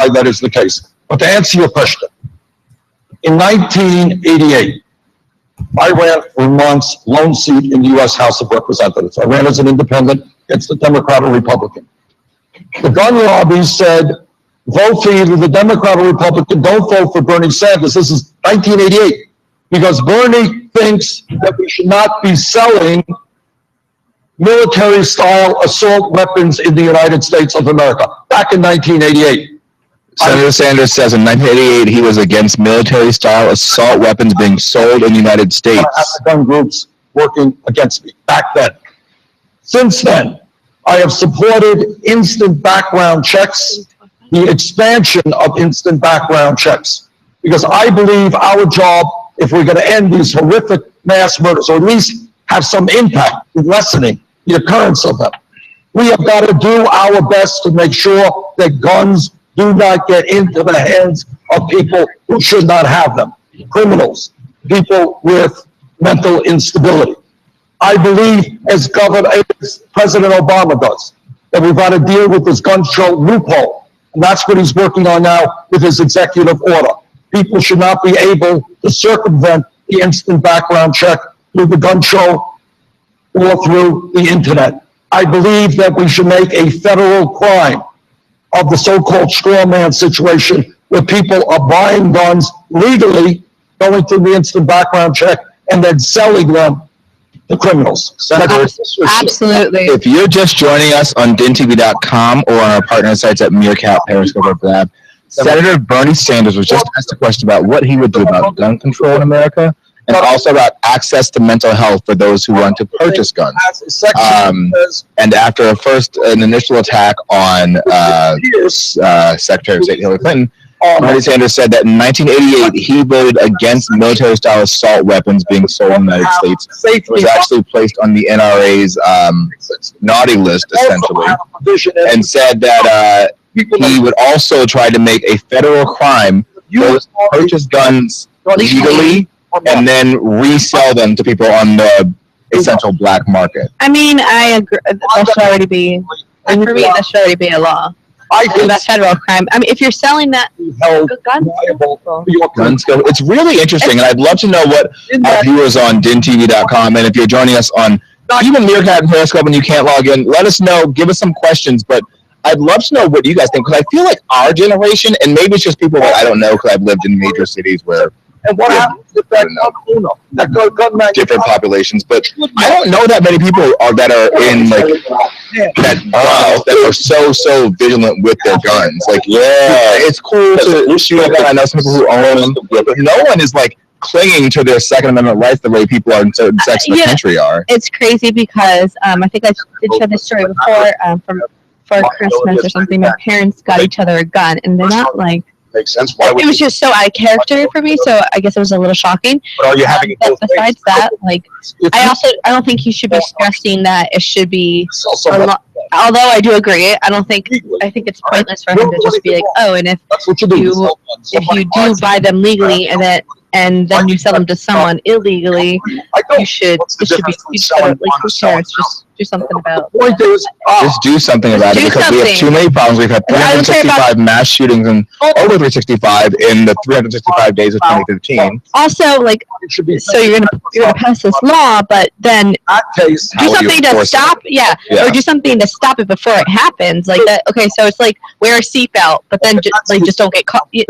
why that is the case. But to answer your question, in 1988, I ran for Vermont's lone seat in the U.S. House of Representatives. I ran as an independent against the Democrat or Republican. The gun lobby said, vote for either the Democrat or Republican, don't vote for Bernie Sanders. This is 1988, because Bernie thinks that we should not be selling military-style assault weapons in the United States of America, back in 1988. Senator Sanders says in 1988 he was against military-style assault weapons being sold in the United States. Gun groups working against me back then. Since then, I have supported instant background checks, the expansion of instant background checks, because I believe our job, if we're going to end these horrific mass murders, or at least have some impact in lessening the occurrence of them, we have got to do our best to make sure that guns do not get into the hands of people who should not have them. Criminals, people with mental instability. I believe, as President Obama does, that we've got to deal with this gun show loophole. And that's what he's working on now with his executive order. People should not be able to circumvent the instant background check through the gun show or through the internet. I believe that we should make a federal crime of the so-called straw man situation, where people are buying guns legally, going through the instant background check, and then selling them to criminals. Absolutely. If you're just joining us on DINtv.com or on our partner sites at Meerkat, Periscope, or Blab, Senator Bernie Sanders was just asked a question about what he would do about gun control in America, and also about access to mental health for those who want to purchase guns. And after an initial attack on Secretary of State Hillary Clinton, Bernie Sanders said that in 1988 he voted against military-style assault weapons being sold in the United States. It was actually placed on the NRA's naughty list, essentially, and said that he would also try to make a federal crime to purchase guns legally and then resell them to people on the essential black market. I mean, I agree. That should already be, and for me, that should already be a law. I think that's federal crime. I mean, if you're selling that, guns go. It's really interesting, and I'd love to know what our viewers on DINtv.com, and if you're joining us on even Meerkat and Periscope and you can't log in, let us know. Give us some questions, but I'd love to know what you guys think, because I feel like our generation, and maybe it's just people that I don't know because I've lived in major cities where and what happens if that different populations, but I don't know that many people that are in that are so vigilant with their guns. Like, it's cool to shoot a gun. I know some people who own them, but no one is like clinging to their Second Amendment rights the way people are in certain sections of the country are. It's crazy because I think I did share this story before for Christmas or something. My parents got each other a gun, and they're not like. Makes sense. It was just so out of character for me, so I guess it was a little shocking. But are you having but besides that, like, I don't think you should be stressing that it should be. Although I do agree, I think it's pointless for him to just be like, oh, and if you do buy them legally and then you sell them to someone illegally, it should be like, who cares? Just do something about it. Just do something about it, because we have too many problems. We've had 365 mass shootings and over 365 in the 365 days of 2015. Also, like, so you're gonna pass this law, but then do something to stop. Or do something to stop it before it happens. Like that. Okay, so it's like wear a seatbelt, but then just don't get caught and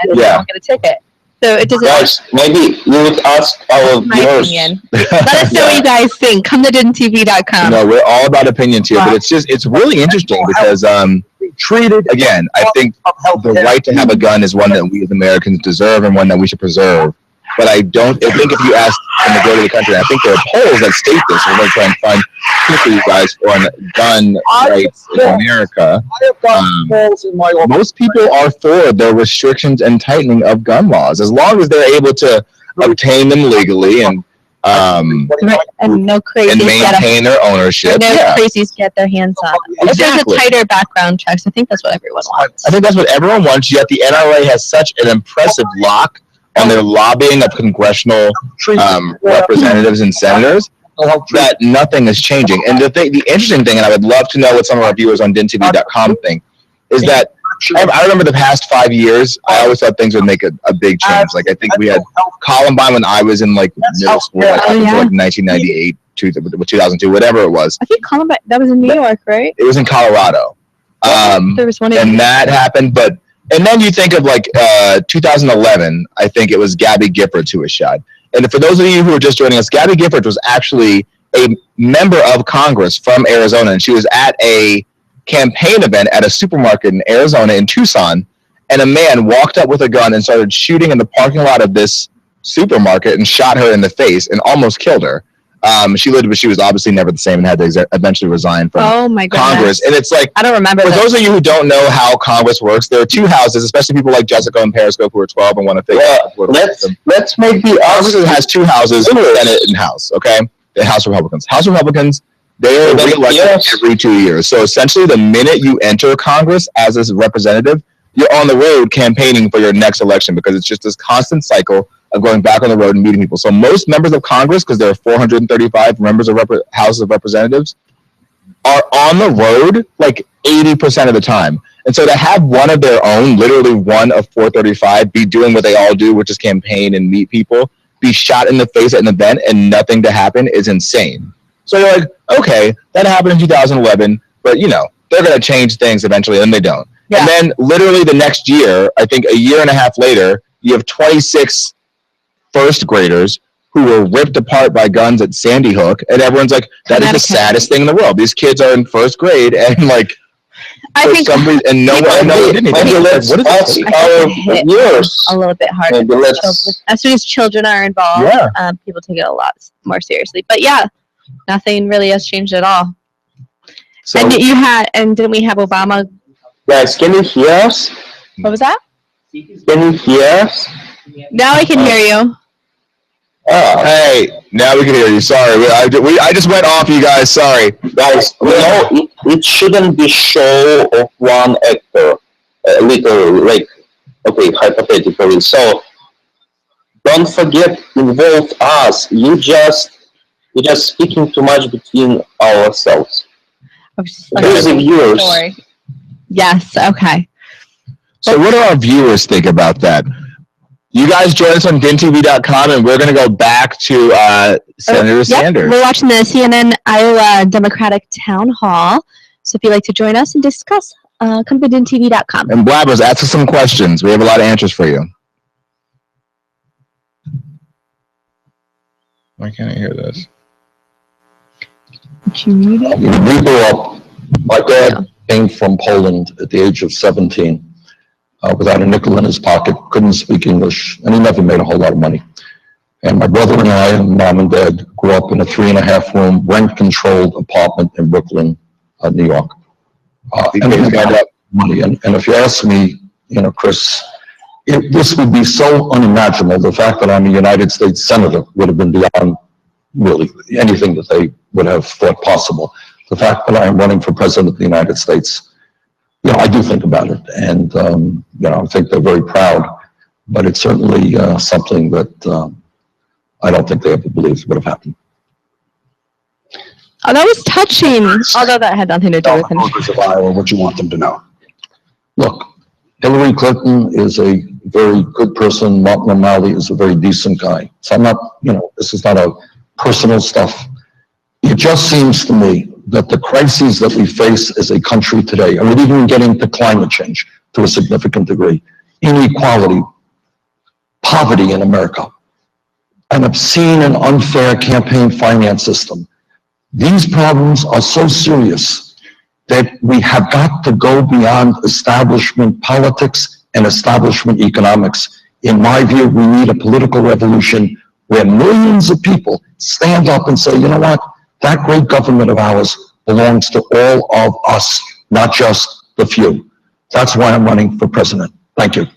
don't get a ticket. So it doesn't. Guys, maybe you would ask our viewers. Let us know what you guys think. Come to DINtv.com. No, we're all about opinions here, but it's really interesting because again, I think the right to have a gun is one that we as Americans deserve and one that we should preserve. But I think if you ask the majority of the country, I think there are polls that state this. We're going to try and find tips for you guys on gun rights in America. Most people are for the restrictions and tightening of gun laws, as long as they're able to obtain them legally and no crazies and maintain their ownership. No crazies get their hands on. If there's a tighter background checks, I think that's what everyone wants. I think that's what everyone wants. Yet the NRA has such an impressive lock on their lobbying of congressional representatives and senators that nothing is changing. And the interesting thing, and I would love to know what some of our viewers on DINtv.com think, is that I remember the past 5 years, I always thought things would make a big change. Like, I think we had Columbine when I was in, like, middle school, like, up until, like, 1998, 2002, whatever it was. I think Columbine, that was in New York, right? It was in Colorado. There was one in And that happened, and then you think of, like, 2011, I think it was Gabby Giffords who was shot. And for those of you who are just joining us, Gabby Giffords was actually a member of Congress from Arizona, and she was at a campaign event at a supermarket in Arizona in Tucson, and a man walked up with a gun and started shooting in the parking lot of this supermarket and shot her in the face and almost killed her. She lived, but she was obviously never the same and had to eventually resign from Congress. And it's like, I don't remember. For those of you who don't know how Congress works, there are two houses, especially people like Jessica and Periscope who are 12 and want to think. Let's make the Congress has two houses, Senate and House. Okay, the House Republicans. House Republicans, they are re-elected every 2 years. So essentially, the minute you enter Congress as a representative, you're on the road campaigning for your next election because it's just this constant cycle of going back on the road and meeting people. So most members of Congress, because there are 435 members of House of Representatives, are on the road like 80% of the time. And so to have one of their own, literally one of 435, be doing what they all do, which is campaign and meet people, be shot in the face at an event and nothing to happen is insane. So you're like, okay, that happened in 2011, but you know, they're going to change things eventually, and they don't. Yeah. And then literally the next year, I think a year and a half later, you have 26 first graders who were ripped apart by guns at Sandy Hook, and everyone's like, that is the saddest thing in the world. These kids are in first grade, and like, I think some reason, and no one did anything. Maybe let's ask our viewers. A little bit harder. As soon as children are involved, people take it a lot more seriously. But yeah, nothing really has changed at all. So, and didn't we have Obama? Guys, can you hear us? What was that? Can you hear us? Now I can hear you. Oh. Hey, now we can hear you. Sorry, I just went off, you guys. Sorry, guys. You know, it shouldn't be show of one actor, literally, like, okay, hypothetically. So don't forget, involve us. You just speaking too much between ourselves. Here's the viewers. Sorry. Yes. Okay. So what do our viewers think about that? You guys join us on DINtv.com, and we're going to go back to Senator Sanders. We're watching the CNN Iowa Democratic Town Hall. So if you'd like to join us and discuss, come to DINtv.com. And Blabbers, ask us some questions. We have a lot of answers for you. Why can't I hear this? We grew up, my dad came from Poland at the age of 17. Without a nickel in his pocket, couldn't speak English, and he never made a whole lot of money. And my brother and I, and mom and dad, grew up in a 3.5-room, rent-controlled apartment in Brooklyn, New York. And we got money. And if you ask me, you know, Chris, this would be so unimaginable. The fact that I'm a United States Senator would have been beyond really anything that they would have thought possible. The fact that I am running for President of the United States, you know, I do think about it, and you know, I think they're very proud. But it's certainly something that I don't think they ever believed would have happened. Oh, that was touching. Although that had nothing to do with him. Voters of Iowa, what you want them to know. Look, Hillary Clinton is a very good person. Martin O'Malley is a very decent guy. So I'm not, you know, this is not a personal stuff. It just seems to me that the crises that we face as a country today, and we're even getting to climate change to a significant degree, inequality, poverty in America, an obscene and unfair campaign finance system. These problems are so serious that we have got to go beyond establishment politics and establishment economics. In my view, we need a political revolution where millions of people stand up and say, you know what? That great government of ours belongs to all of us, not just the few. That's why I'm running for president. Thank you.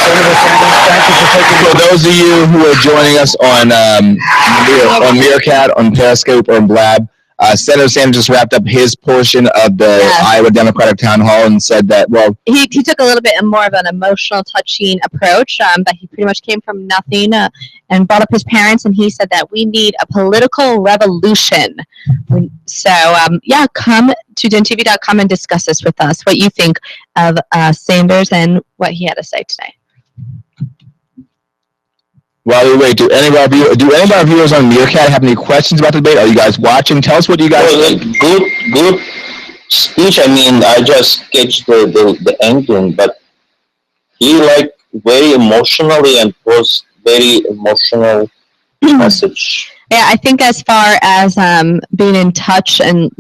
Senator Sanders, thank you for taking. For those of you who are joining us on Meerkat, on Periscope, or on Blab, Senator Sanders just wrapped up his portion of the Iowa Democratic Town Hall and said that, well, he took a little bit more of an emotional, touching approach, but he pretty much came from nothing and brought up his parents, and he said that we need a political revolution. So, come to DINtv.com and discuss this with us, what you think of Sanders and what he had to say today. while we wait, do any of our viewers on Meerkat have any questions about the debate? Are you guys watching? Tell us what you guys think. Good speech. I mean, I just sketched the ending, but he very emotionally and was very emotional message. Yeah, I think as far as being in touch and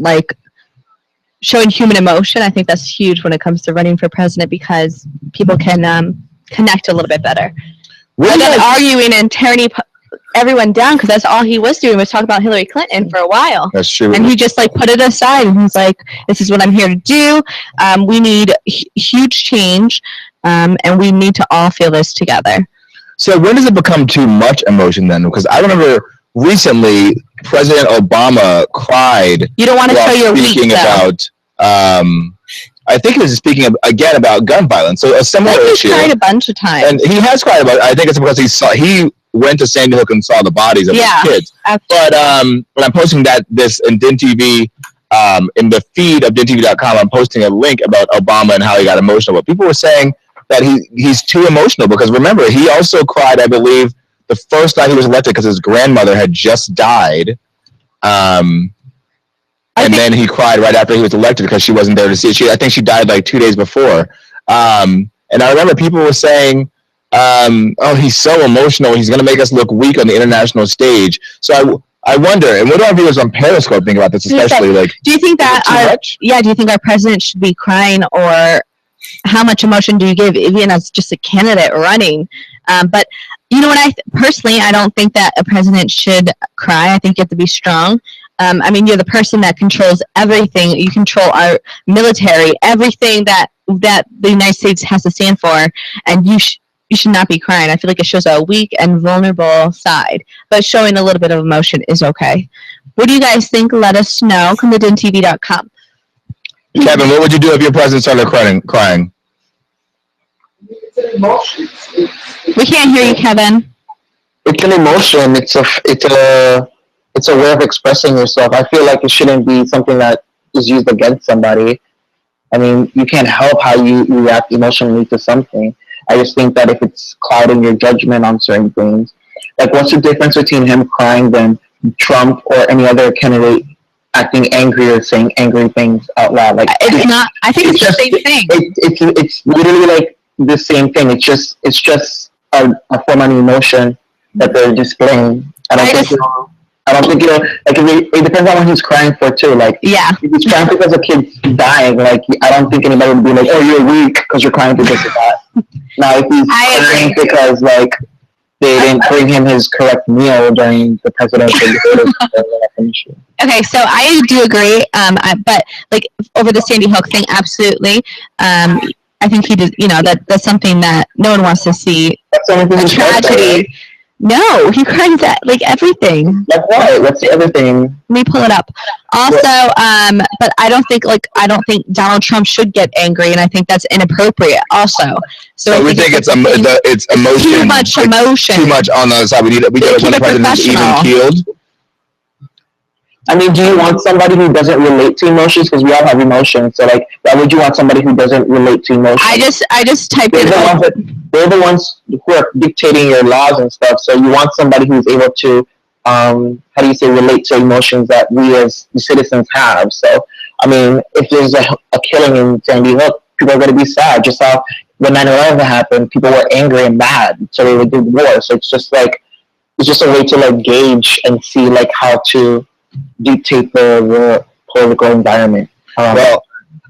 showing human emotion, I think that's huge when it comes to running for president because people can connect a little bit better. Rather than arguing and tearing everyone down, because that's all he was doing was talk about Hillary Clinton for a while. That's true. And he just put it aside and he's like, this is what I'm here to do. We need huge change and we need to all feel this together. So when does it become too much emotion then? Because I remember recently President Obama cried. You don't want to show your weak, about I think he was speaking again about gun violence. So a similar issue. He cried a bunch of times. And he has cried about it. I think it's because he went to Sandy Hook and saw the bodies of his kids. Absolutely. But I'm posting this in DINtv, in the feed of DINtv.com, I'm posting a link about Obama and how he got emotional. But people were saying that he's too emotional because remember, he also cried, I believe, the first night he was elected because his grandmother had just died. And then he cried right after he was elected because she wasn't there to see it. I think she died 2 days before. And I remember people were saying, oh, he's so emotional. He's going to make us look weak on the international stage. So I wonder, and what do our viewers on Periscope think about this, especially? Do you think that do you think our president should be crying, or how much emotion do you give even as just a candidate running? But you know what, personally, I don't think that a president should cry. I think you have to be strong. I mean, you're the person that controls everything. You control our military, everything that the United States has to stand for, and you should not be crying. I feel like it shows a weak and vulnerable side, but showing a little bit of emotion is okay. What do you guys think? Let us know. Come to DINtv.com. Kevin, what would you do if your president started crying? It's an emotion. We can't hear you, Kevin. It's an emotion. It's a way of expressing yourself. I feel like it shouldn't be something that is used against somebody. I mean, you can't help how you react emotionally to something. I just think that if it's clouding your judgment on certain things, what's the difference between him crying than Trump or any other candidate acting angry or saying angry things out loud? It's not. I think it's the same thing. It's literally the same thing. It's just a form of emotion that they're displaying. I don't think it depends on what he's crying for too. If he's crying because a kid's dying, I don't think anybody would be like, "Oh, you're weak because you're crying because of that." Now, if he's crying because they didn't bring him his correct meal during the presidential debate. Okay, so I do agree, but over the Sandy Hook thing, absolutely. I think he did. That's something that no one wants to see. That's the only thing. A tragedy. No, he cries at everything. Like what? What's the other thing? Let me pull it up. Also, but I don't think Donald Trump should get angry, and I think that's inappropriate. Also, so we think it's emotion. Too much emotion. Too much on the other side. We get when the president is even keeled. I mean, do you want somebody who doesn't relate to emotions? Because we all have emotions. So, why would you want somebody who doesn't relate to emotions? I just typed in. They're the ones who are dictating your laws and stuff. So you want somebody who's able to, relate to emotions that we as citizens have. So, I mean, if there's a killing in Sandy Hook, people are going to be sad. Just how when 9/11 happened, people were angry and mad, so they would do war. So it's just a way to gauge and see how to dictate the political environment. Well,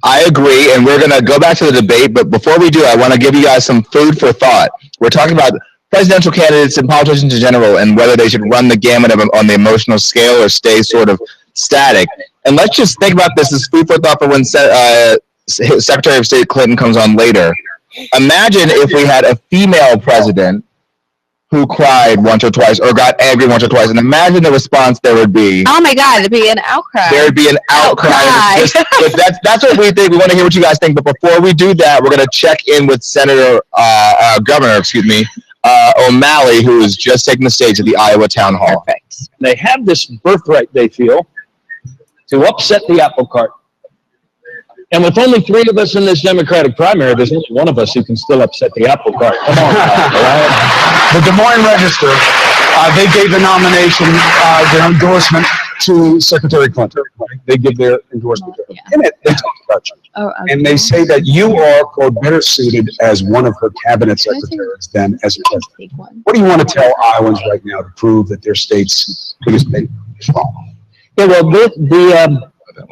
I agree, and we're going to go back to the debate, but before we do, I want to give you guys some food for thought. We're talking about presidential candidates and politicians in general and whether they should run the gamut on the emotional scale or stay sort of static. And let's just think about this as food for thought for when Secretary of State Clinton comes on later. Imagine if we had a female president who cried once or twice or got angry once or twice, and imagine the response there would be. Oh my God, it'd be an outcry. There'd be an outcry. But that's what we think. We want to hear what you guys think. But before we do that, we're going to check in with Governor O'Malley, who is just taking the stage at the Iowa Town Hall. Perfect. They have this birthright, they feel, to upset the apple cart. And with only 3 of us in this Democratic primary, there's only one of us who can still upset the apple cart. Come on, all right? The Des Moines Register, they gave the nomination, their endorsement to Secretary Clinton. They give their endorsement to her. In it, they talk about you. And they say that you are, quote, better suited as one of her cabinet secretaries than as a president. What do you want to tell Iowans right now to prove that their state's biggest state is wrong? Yeah, well,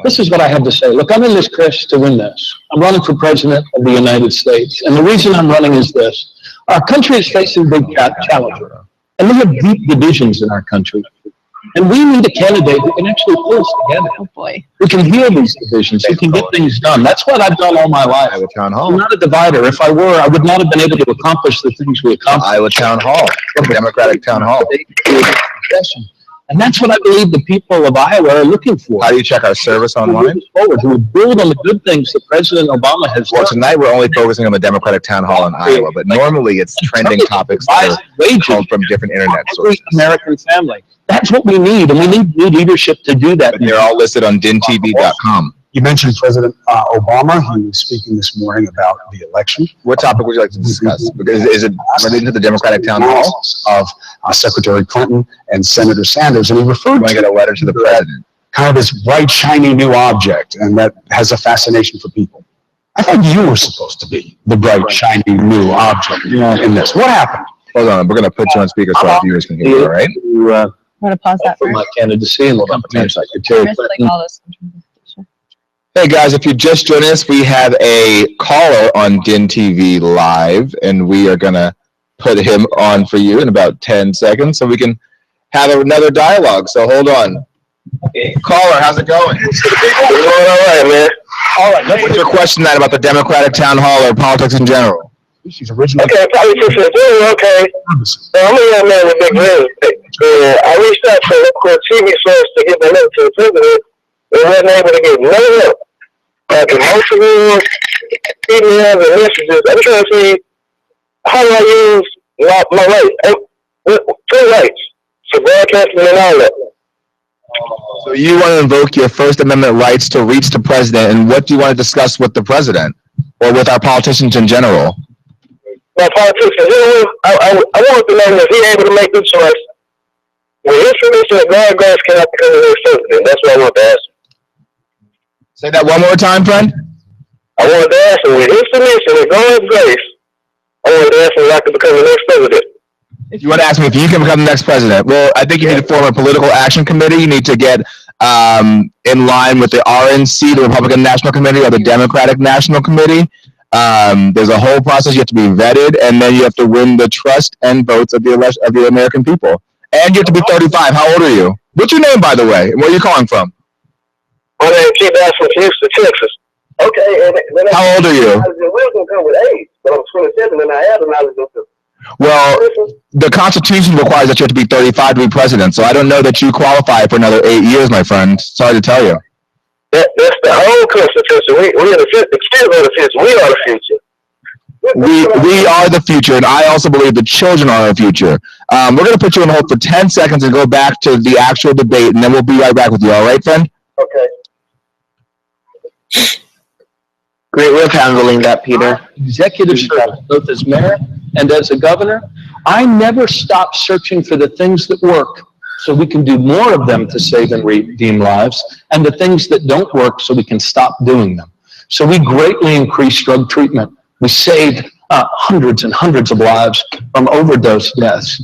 this is what I have to say. Look, I'm in this quest to win this. I'm running for president of the United States. And the reason I'm running is this. Our country is facing big challenges. And we have deep divisions in our country. And we need a candidate who can actually pull us together. Oh boy. Who can heal these divisions, who can get things done. That's what I've done all my life. Iowa Town Hall. I'm not a divider. If I were, I would not have been able to accomplish the things we accomplished. Iowa Town Hall. Democratic Town Hall. And that's what I believe the people of Iowa are looking for. How do you check our service online? Forward, who would build on the good things that President Obama has Well, done. tonight we're only focusing on the Democratic Town Hall in Iowa, but normally it's trending topics that are called from different internet Every sources. American family. That's what we need, and we need new leadership to do that. But they're all listed on DINtv.com. You mentioned President Obama. He was speaking this morning about the election. What topic would you like to discuss? Because is it related to the Democratic Town Hall? Of Secretary Clinton and Senator Sanders, and he You referred want to to get a letter to the president? kind of this bright, shiny new object, and that has a fascination for people. I thought you were supposed to be the bright, shiny new object in this. What happened? Hold on, we're going to put you on speaker so our viewers can hear you, all right? To, I'm gonna pause that for first. my candidacy and accompany Secretary Missed, like, Clinton. all this. Hey guys, if you just joined us, we have a caller on DINtv Live, and we are going to put him on for you in about 10 seconds so we can have another dialogue. So hold on. Caller, how's it going? It's going all right, man. All right, what's your question then about the Democratic Town Hall or politics in general? She's originally. Okay, politics is doing okay. I'm a young man with big dreams. I reached out for a TV source to get the link to the president. They wasn't able to get no help. Emotional emails and messages. I'm trying to see how do I use my rights? 2 rights. So broadcasting and all that. So you want to invoke your First Amendment rights to reach the president, and what do you want to discuss with the president or with our politicians in general? My politicians, I want to know if he's able to make the choice. With his permission, God grace cannot become the next president. That's what I want to ask him. Say that one more time, friend. I want to ask him, with his permission and God's grace, I want to ask him if I can become the next president. If you want to ask me if you can become the next president, well, I think you need to form a political action committee. You need to get in line with the RNC, the Republican National Committee, or the Democratic National Committee. There's a whole process. You have to be vetted, and then you have to win the trust and votes of the American people. And you have to be 35. How old are you? What's your name, by the way? And where are you calling from? My name is Chief Bass from Houston, Texas. Okay, and then How old are you? I was going to come with age, but I'm 27 and I have the knowledge of it. Well, the Constitution requires that you have to be 35 to be president, so I don't know that you qualify for another 8 years, my friend. Sorry to tell you. That's the whole Constitution. We are the future. We are the future. We are the future, and I also believe the children are our future. We're going to put you on hold for 10 seconds and go back to the actual debate, and then we'll be right back with you. All right, friend? Okay. Great work handling that, Peter. Executive service, both as mayor and as a governor. I never stop searching for the things that work so we can do more of them to save and redeem lives, and the things that don't work so we can stop doing them. So we greatly increased drug treatment. We saved hundreds and hundreds of lives from overdose deaths.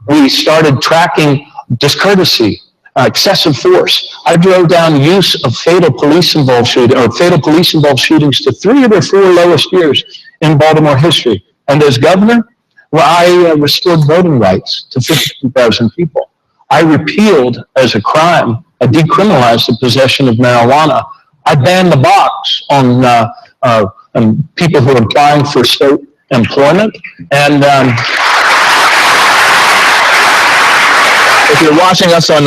We started tracking discourtesy, excessive force. I drove down use of fatal police-involved shootings to 3 of the 4 lowest years in Baltimore history. And as governor, I restored voting rights to 50,000 people. I repealed as a crime, I decriminalized the possession of marijuana. I banned the box on people who are applying for state employment. And If you're watching us on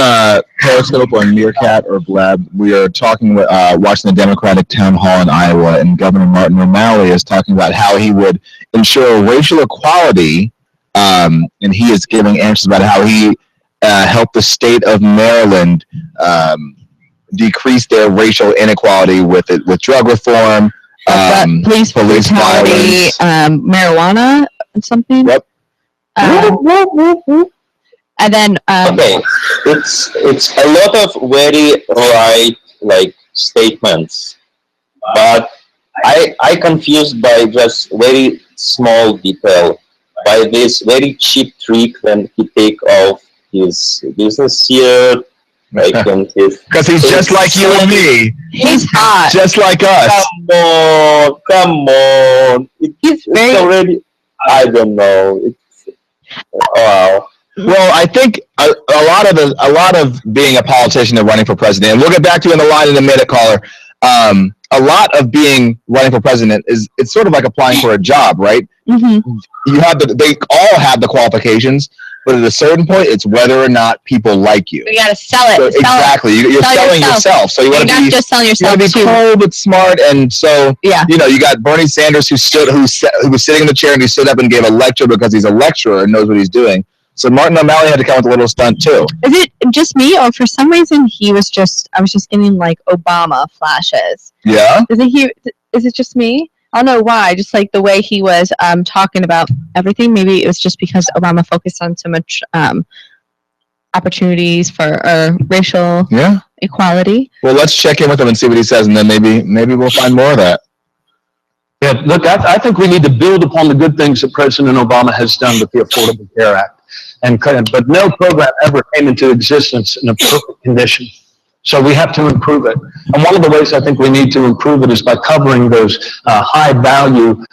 Periscope or Meerkat or Blab, we are watching the Democratic town hall in Iowa, and Governor Martin O'Malley is talking about how he would ensure racial equality, and he is giving answers about how he helped the state of Maryland decrease their racial inequality with drug reform, police brutality, marijuana, and something. Yep. And then Okay, it's a lot of very right statements, but I confused by just very small detail, by this very cheap trick when he take off his business here, and his. Because he's just like you and me. he's hot. Just like us. Come on! It's already. I don't know. Wow. Well, I think a lot of being a politician and running for president, and we'll get back to you in the line in a minute, caller. A lot of running for president it's sort of like applying for a job, right? Mm-hmm. They all have the qualifications, but at a certain point, it's whether or not people like you. You gotta sell it. So exactly, you're selling yourself. So you want to be just selling yourself. You want to be cool but smart, and so yeah. You got Bernie Sanders who was sitting in the chair and he stood up and gave a lecture because he's a lecturer and knows what he's doing. So Martin O'Malley had to come with a little stunt too. Is it just me, or for some reason I was just getting like Obama flashes? Yeah. Is it just me? I don't know why. Just like the way he was talking about everything. Maybe it was just because Obama focused on so much opportunities for racial equality. Well, let's check in with him and see what he says, and then maybe we'll find more of that. Yeah, look, I think we need to build upon the good things that President Obama has done with the Affordable Care Act. But no program ever came into existence in a perfect condition. So we have to improve it. And one of the ways I think we need to improve it is by covering those high value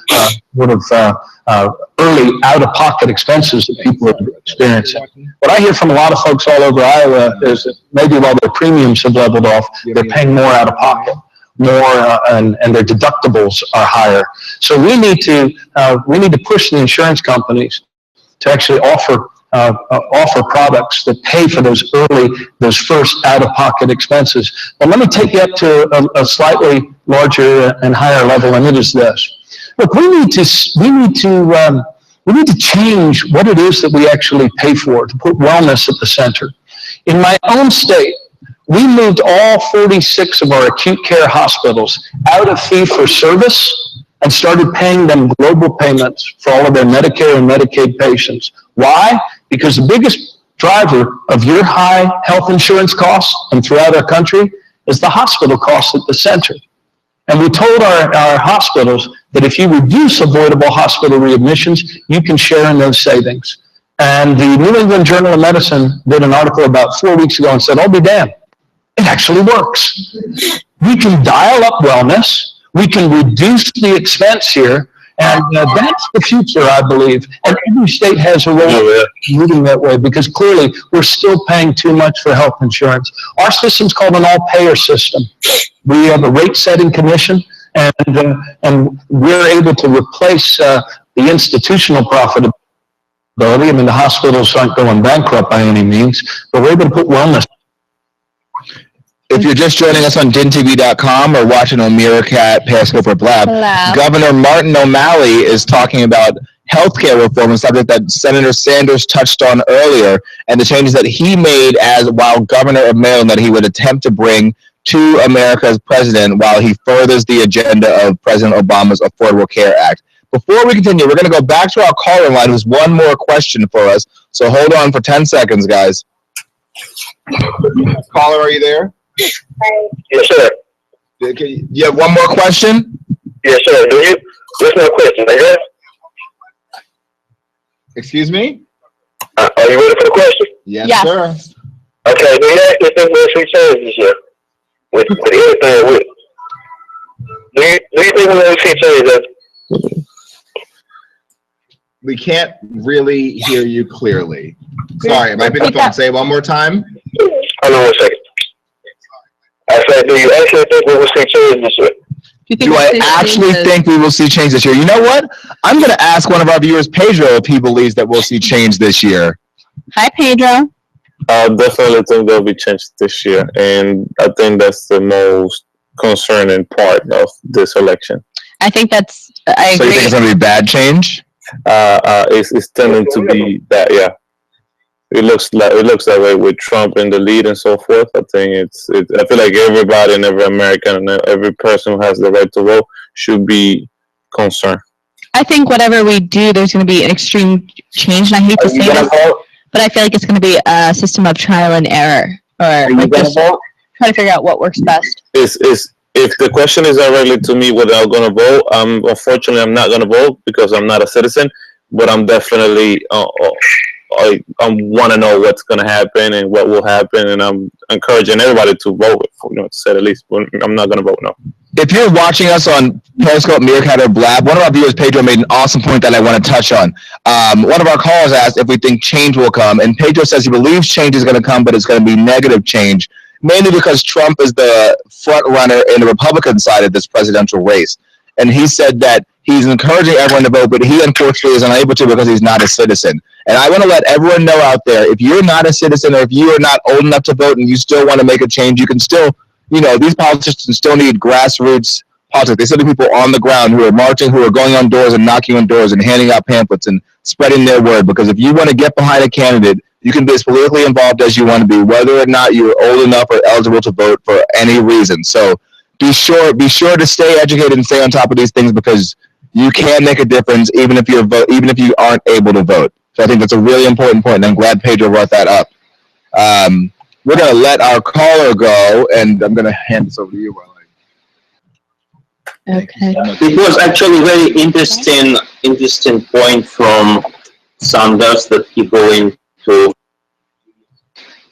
early out-of-pocket expenses that people are experiencing. What I hear from a lot of folks all over Iowa is that maybe while their premiums have leveled off, they're paying more out-of-pocket. And their deductibles are higher. So we need to push the insurance companies to actually offer products that pay for those first out-of-pocket expenses. But let me take you up to a slightly larger and higher level, and it is this. Look, we need to change what it is that we actually pay for, to put wellness at the center. In my own state, we moved all 46 of our acute care hospitals out of fee-for-service and started paying them global payments for all of their Medicare and Medicaid patients. Why? Because the biggest driver of your high health insurance costs and throughout our country is the hospital costs at the center. And we told our hospitals that if you reduce avoidable hospital readmissions, you can share in those savings. And the New England Journal of Medicine did an article about 4 weeks ago and said, I'll be damned. It actually works. We can dial up wellness. We can reduce the expense here. And that's the future, I believe. And every state has a role moving that way, because clearly we're still paying too much for health insurance. Our system's called an all-payer system. We have a rate-setting commission, and we're able to replace the institutional profitability. I mean, the hospitals aren't going bankrupt by any means, but we're able to put wellness. If you're just joining us on DINtv.com or watching on Meerkat, Periscope, or Blab, Governor Martin O'Malley is talking about healthcare reform, a subject that Senator Sanders touched on earlier, and the changes that he made while governor of Maryland that he would attempt to bring to America's president while he furthers the agenda of President Obama's Affordable Care Act. Before we continue, we're going to go back to our caller line who's one more question for us. So hold on for 10 seconds, guys. Caller, are you there? Yes, sir. You have one more question? Yes, sir. Do you? What's my question? Yes? Excuse me? Are you ready for the question? Yes, sir. Okay. Do you actually think we'll see change this year? With anything with? Do you think we'll see change? We can't really hear you clearly. Sorry, it might be the phone. Say it one more time. Hold on 1 second. I said, do you actually think we will see change this year? Do I actually think we will see change this year? You know what? I'm going to ask one of our viewers, Pedro, if he believes that we'll see change this year. Hi, Pedro. I definitely think they'll be changed this year, and I think that's the most concerning part of this election. I think that's, I So you agree. think it's going to be bad change? It's tending to be that, yeah. It looks that way with Trump in the lead and so forth. I think I feel like everybody and every American and every person who has the right to vote should be concerned. I think whatever we do, there's going to be an extreme change, and I hate to say this, but I feel like it's going to be a system of trial and error, or like just try to figure out what works best. If the question is directly to me whether I'm going to vote, unfortunately I'm not going to vote because I'm not a citizen. But I'm definitely I want to know what's going to happen and what will happen, and I'm encouraging everybody to vote. To say the least, but I'm not going to vote no. If you're watching us on Periscope, Meerkat, or Blab, one of our viewers, Pedro, made an awesome point that I want to touch on. One of our callers asked if we think change will come, and Pedro says he believes change is going to come, but it's going to be negative change, mainly because Trump is the front runner in the Republican side of this presidential race. And he said that he's encouraging everyone to vote, but he unfortunately is unable to because he's not a citizen. And I want to let everyone know out there, if you're not a citizen or if you are not old enough to vote and you still want to make a change, you can still, these politicians still need grassroots politics. They still need people on the ground who are marching, who are going on doors and knocking on doors and handing out pamphlets and spreading their word. Because if you want to get behind a candidate, you can be as politically involved as you want to be, whether or not you're old enough or eligible to vote for any reason. So be sure to stay educated and stay on top of these things, because you can make a difference even if you aren't able to vote. So I think that's a really important point, and I'm glad Pedro brought that up. We're going to let our caller go, and I'm going to hand this over to you, Riley. Okay. It was actually very interesting point from Sanders that he going to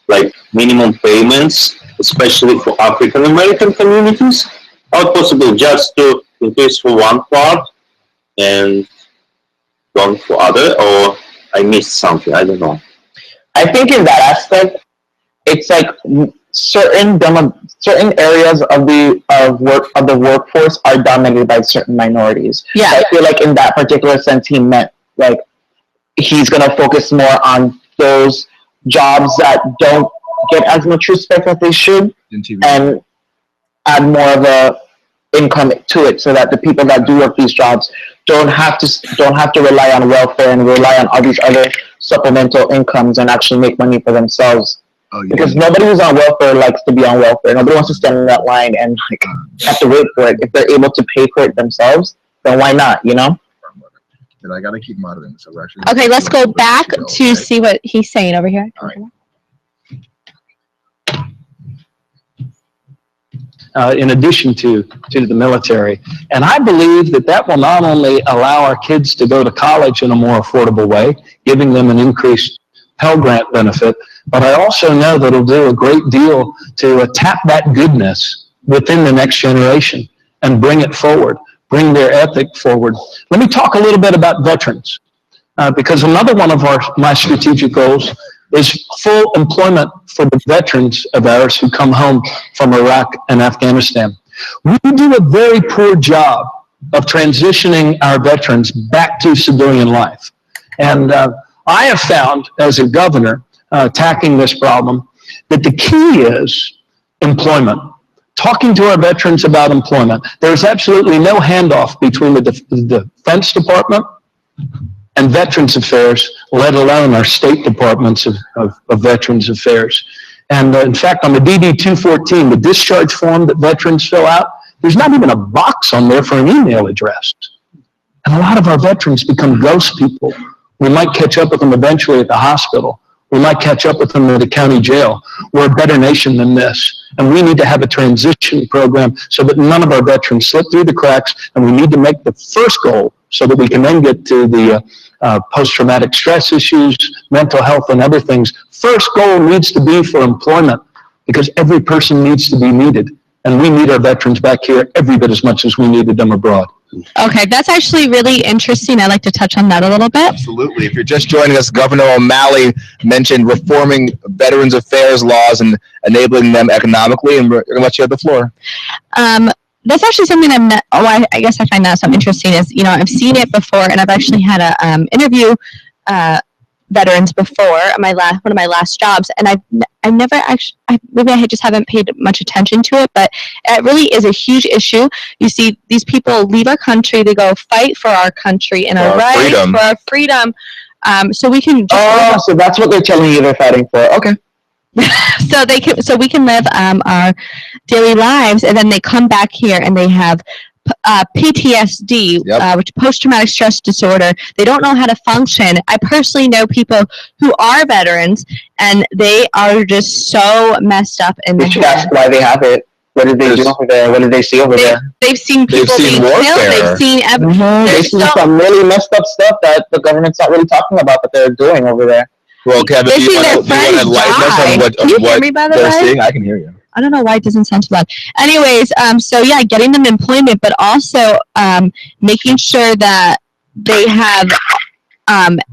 like minimum payments, especially for African American communities. How possible just to increase for one part and one for other, or I missed something? I don't know. I think in that aspect, it's like certain areas of the workforce are dominated by certain minorities. Yeah. So I feel like in that particular sense, he meant like he's gonna focus more on those jobs that don't get as much respect as they should, and add more of a income to it, so that the people that do work these jobs don't have to rely on welfare and rely on all these other supplemental incomes and actually make money for themselves. Because nobody who's on welfare likes to be on welfare. Nobody wants to stand in that line and like have to wait for it. If they're able to pay for it themselves, then why not? I gotta keep monitoring, so we're actually. Okay, let's go back to see what he's saying over here. All right. In addition to the military. And I believe that will not only allow our kids to go to college in a more affordable way, giving them an increased Pell Grant benefit, but I also know that it'll do a great deal to tap that goodness within the next generation and bring it forward, bring their ethic forward. Let me talk a little bit about veterans, because another one of my strategic goals is full employment for the veterans of ours who come home from Iraq and Afghanistan. We do a very poor job of transitioning our veterans back to civilian life. And I have found, as a governor, tackling this problem, that the key is employment. Talking to our veterans about employment. There's absolutely no handoff between the Defense Department and Veterans Affairs, let alone our state departments of Veterans Affairs. And in fact, on the DD-214, the discharge form that veterans fill out, there's not even a box on there for an email address. And a lot of our veterans become ghost people. We might catch up with them eventually at the hospital. We might catch up with them at the county jail. We're a better nation than this. And we need to have a transition program so that none of our veterans slip through the cracks. And we need to make the first goal so that we can then get to the post-traumatic stress issues, mental health, and other things. First goal needs to be for employment, because every person needs to be needed. And we need our veterans back here every bit as much as we needed them abroad. Okay, that's actually really interesting. I'd like to touch on that a little bit. Absolutely. If you're just joining us, Governor O'Malley mentioned reforming Veterans Affairs laws and enabling them economically, and we're going to let you have the floor. That's actually something I guess I find that so interesting is, I've seen it before, and I've actually had a interview veterans before one of my last jobs, and I never actually, maybe I just haven't paid much attention to it, but it really is a huge issue. You see these people leave our country, they go fight for our country and our rights, freedom. for our freedom, so we can just so that's what they're telling you they're fighting for. Okay. so we can live our daily lives, and then they come back here and they have PTSD, which post-traumatic stress disorder. They don't know how to function. I personally know people who are veterans, and they are just so messed up in the head. Ask why they have it. What did they do over there? What did they see over there? They've seen people being killed. They've seen They've seen some really messed up stuff that the government's not really talking about, but they're doing over there. Well, Kevin, do you want to enlighten us on what they're seeing? I can hear you. I don't know why it doesn't sound too loud. Anyways, so yeah, getting them employment, but also making sure that they have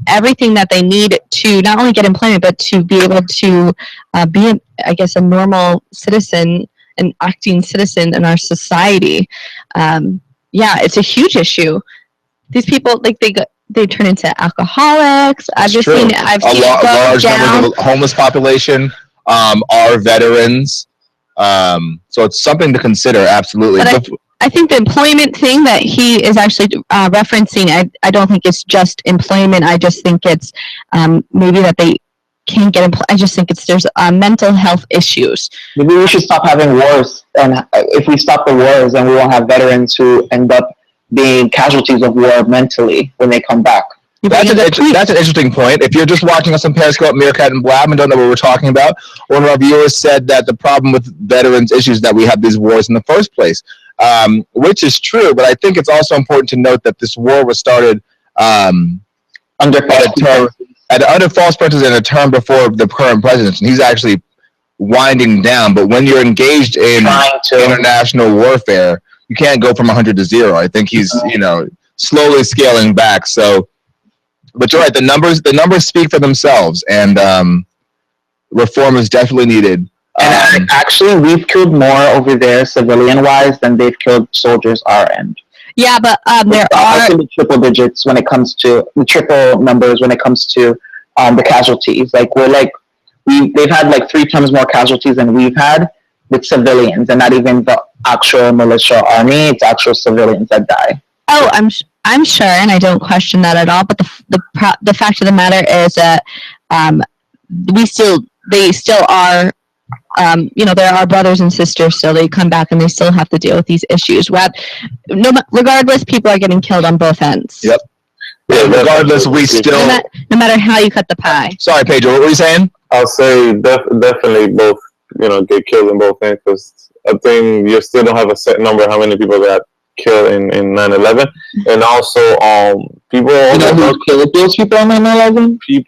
everything that they need to not only get employment, but to be able to be, I guess, a normal citizen, an acting citizen in our society. Yeah, it's a huge issue. These people, like, they turn into alcoholics. I've seen large numbers of homeless population are veterans. So it's something to consider, absolutely. But I think the employment thing that he is actually referencing, I don't think it's just employment. I just think it's maybe that they can't get I just think there's mental health issues. Maybe we should stop having wars, and if we stop the wars, then we won't have veterans who end up being casualties of war mentally when they come back. That's an interesting point. If you're just watching us on Periscope, Meerkat and Blab, and don't know what we're talking about, one of our viewers said that the problem with veterans issues is that we have these wars in the first place, which is true. But I think it's also important to note that this war was started under false pretenses in a term before the current president, and he's actually winding down. But when you're engaged in international warfare, you can't go from 100 to 0. I think he's slowly scaling back. So. But you're right. The numbers speak for themselves, and reform is definitely needed. And actually, we've killed more over there, civilian-wise, than they've killed soldiers our end. Yeah, but there are the triple digits when it comes to the triple numbers when it comes to the casualties. Like they've had like 3 times more casualties than we've had with civilians, and not even the actual militia army. It's actual civilians that die. Oh, I'm sure, and I don't question that at all. But the fact of the matter is that they still are, they're our brothers and sisters. So they come back and they still have to deal with these issues. Regardless, people are getting killed on both ends. Yep. Yeah, regardless, we still no matter how you cut the pie. Sorry, Pedro, what were you saying? I'll say definitely both. Get killed on both ends, because I think you still don't have a set number how many people got killed in 9/11, and also people who killed those people on 9/11. It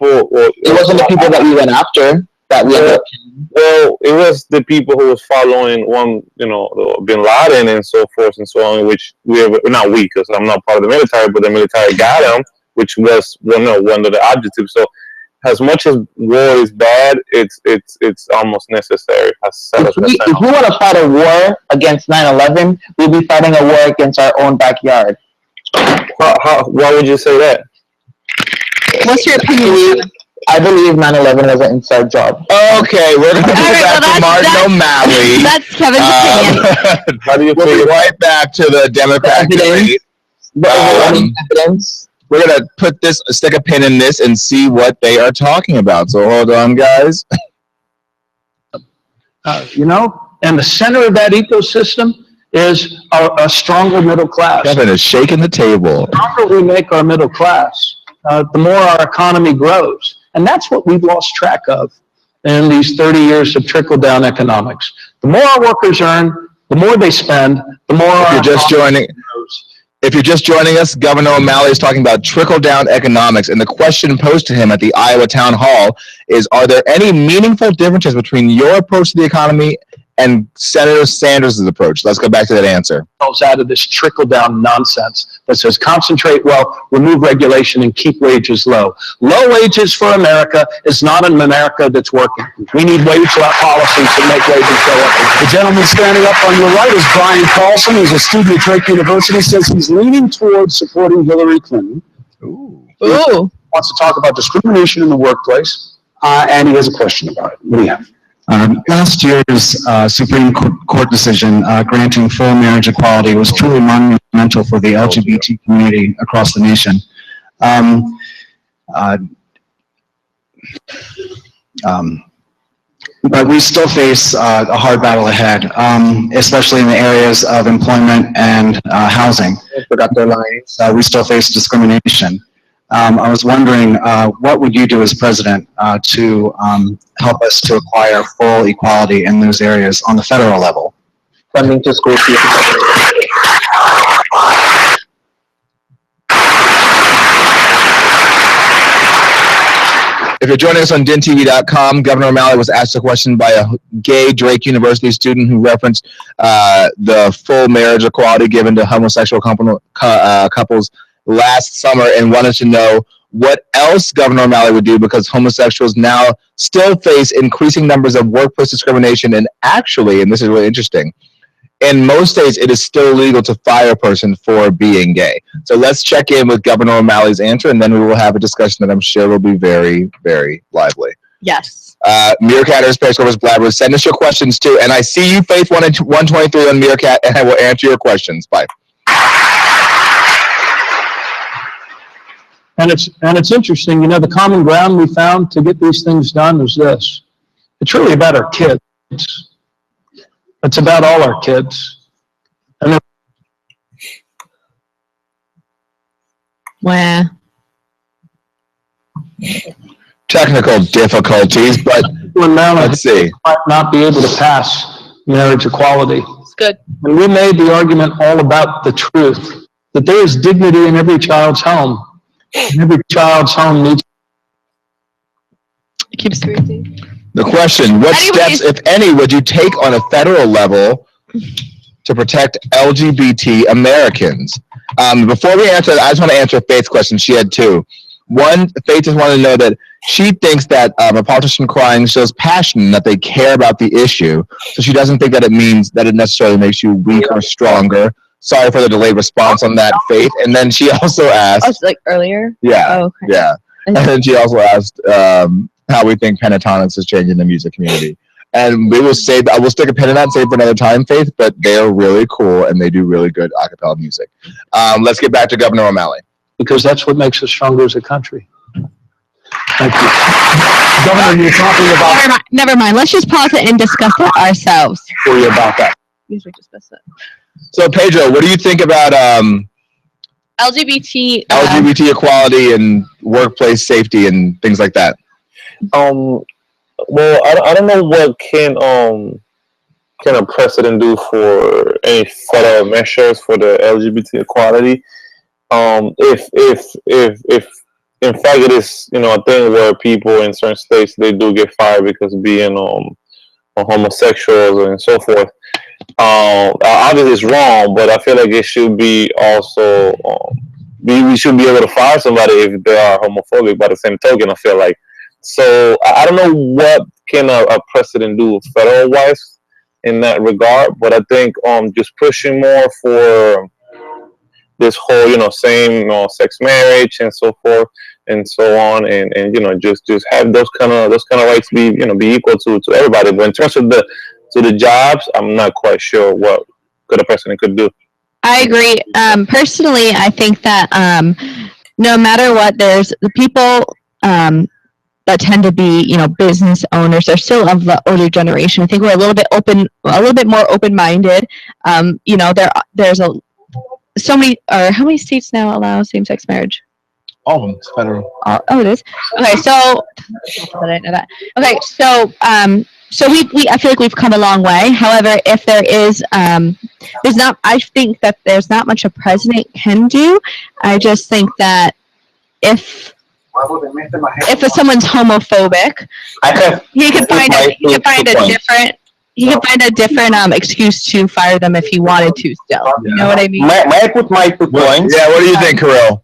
wasn't the people that we went after that we ended up killing. Well, it was the people who was following Bin Laden and so forth and so on, which not we, because I'm not part of the military, but the military got him, which was one of the objectives. So as much as war is bad, it's almost necessary. If we want to fight a war against 9/11, we'll be fighting a war against our own backyard. Why would you say that? What's your opinion? I believe 9/11 was an inside job. Okay, we're going to go back to Martin O'Malley. That's Kevin's opinion. How do you feel? We'll be right back to the Democrat debate. Evidence. We're going to stick a pin in this and see what they are talking about. So hold on, guys. And the center of that ecosystem is a stronger middle class. Kevin is shaking the table. The stronger we make our middle class, the more our economy grows. And that's what we've lost track of in these 30 years of trickle-down economics. The more our workers earn, the more they spend, the more our economy grows. If you're just joining us, Governor O'Malley is talking about trickle-down economics, and the question posed to him at the Iowa Town Hall is, are there any meaningful differences between your approach to the economy and Senator Sanders' approach? Let's go back to that answer. Out of this trickle-down nonsense that says concentrate wealth, remove regulation, and keep wages low. Low wages for America is not an America that's working. We need wage policies to make wages go up. The gentleman standing up on your right is Brian Carlson. He's a student at Drake University. Says he's leaning towards supporting Hillary Clinton. Ooh. wants to talk about discrimination in the workplace, and he has a question about it. What do you have? Last year's Supreme Court decision granting full marriage equality was truly monumental for the LGBT community across the nation. But we still face a hard battle ahead, especially in the areas of employment and housing. We still face discrimination. I was wondering, what would you do as president to help us to acquire full equality in those areas on the federal level? Funding to school fees. If you're joining us on DINtv.com, Governor O'Malley was asked a question by a gay Drake University student who referenced the full marriage equality given to homosexual couples last summer and wanted to know what else Governor O'Malley would do because homosexuals now still face increasing numbers of workplace discrimination. And actually, and this is really interesting, in most states, it is still illegal to fire a person for being gay. So let's check in with Governor O'Malley's answer, and then we will have a discussion that I'm sure will be very, very lively. Yes. Meerkatters, Periscopers, Blabbers, send us your questions too. And I see you, Faith 123 on Meerkat, and I will answer your questions. Bye. And it's interesting, you know, the common ground we found to get these things done is this. It's really about our kids. It's about all our kids. And Wow. Technical difficulties, but let's see. might not be able to pass marriage equality. It's good. And we made the argument all about the truth, that there is dignity in every child's home. And every child's home needs. It keeps screaming. The question, what Anyways. steps, if any, would you take on a federal level to protect LGBT Americans? Before we answer that, I just want to answer Faith's question. She had two. One, Faith just wanted to know that she thinks that a politician crying shows passion, that they care about the issue. So she doesn't think that it means that it necessarily makes you weak or stronger. Sorry for the delayed response on that, Faith. And then she also asked. Oh, it's like earlier? Yeah. Oh, okay. Yeah. And then she also asked how we think pentatonics is changing the music community. And we will say that we'll stick a pin in that and save for another time, Faith, but they're really cool and they do really good a cappella music. Let's get back to Governor O'Malley. Because that's what makes us stronger as a country. Thank you. Governor, you're talking about. Never mind. Let's just pause it and discuss it ourselves. Worry about that. Usually discuss it. So, Pedro, what do you think about LGBT. LGBT equality and workplace safety and things like that? Well, I don't know what can a president do for any federal measures for the LGBT equality. If in fact it is, you know, a thing where people in certain states they do get fired because of being homosexuals and so forth. Obviously it's wrong, but I feel like it should be also we should be able to fire somebody if they are homophobic. By the same token, I feel like. So I don't know what can a president do federal wise in that regard, but I think just pushing more for this whole, you know, same sex marriage and so forth and so on, and you know, just have those kind of rights be, you know, be equal to everybody. But in terms of the jobs, I'm not quite sure what a president could do. I agree. Personally, I think that no matter what, there's the people that tend to be, you know, business owners. They're still of the older generation. I think we're a little bit more open-minded. You know, there's so many, or how many states now allow same-sex marriage? All of them, it's federal. Oh, it is. Okay, so I didn't know that. Okay, so we I feel like we've come a long way. However, if there is I think that there's not much a president can do. I just think that if someone's homophobic, he could find a different excuse to fire them if he wanted to still. You know what I mean? May I put my 2 points? Yeah, what do you think, Kirill?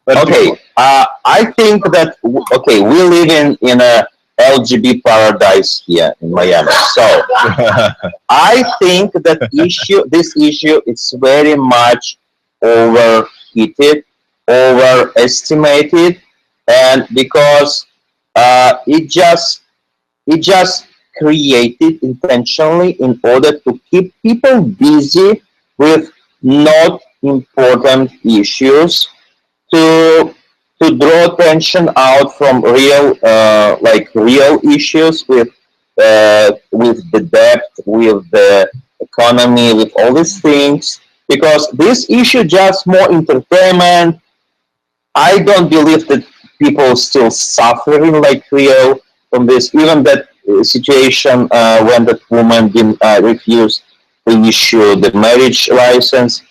Okay, I think that, okay, we live in a LGBT paradise here in Miami. So I think that this issue is very much overheated, overestimated, and because it just created intentionally in order to keep people busy with not important issues, to draw attention out from real real issues with the debt, with the economy, with all these things, because this issue just more entertainment. I don't believe that people still suffering like real from this. Even that situation when that woman refused to issue the marriage license.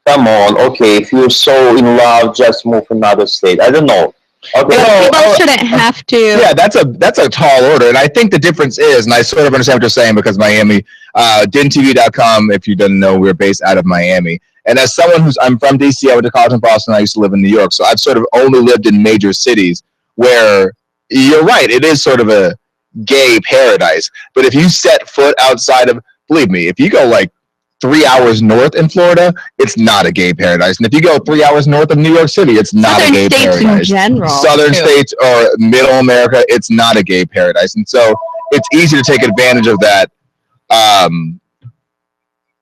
Come on, okay, if you're so in love, just move to another state. I don't know. Okay. People shouldn't have to. Yeah, that's a tall order, and I think the difference is, and I sort of understand what you're saying, because Miami, DINtv.com, if you didn't know, we're based out of Miami. And as someone I'm from DC, I went to college in Boston, I used to live in New York, so I've sort of only lived in major cities where, you're right, it is sort of a gay paradise. But if you set foot outside of, believe me, if you go like 3 hours north in Florida, it's not a gay paradise. And if you go 3 hours north of New York City, it's not a gay paradise. Southern states in general. Southern states or middle America, it's not a gay paradise. And so it's easy to take advantage of that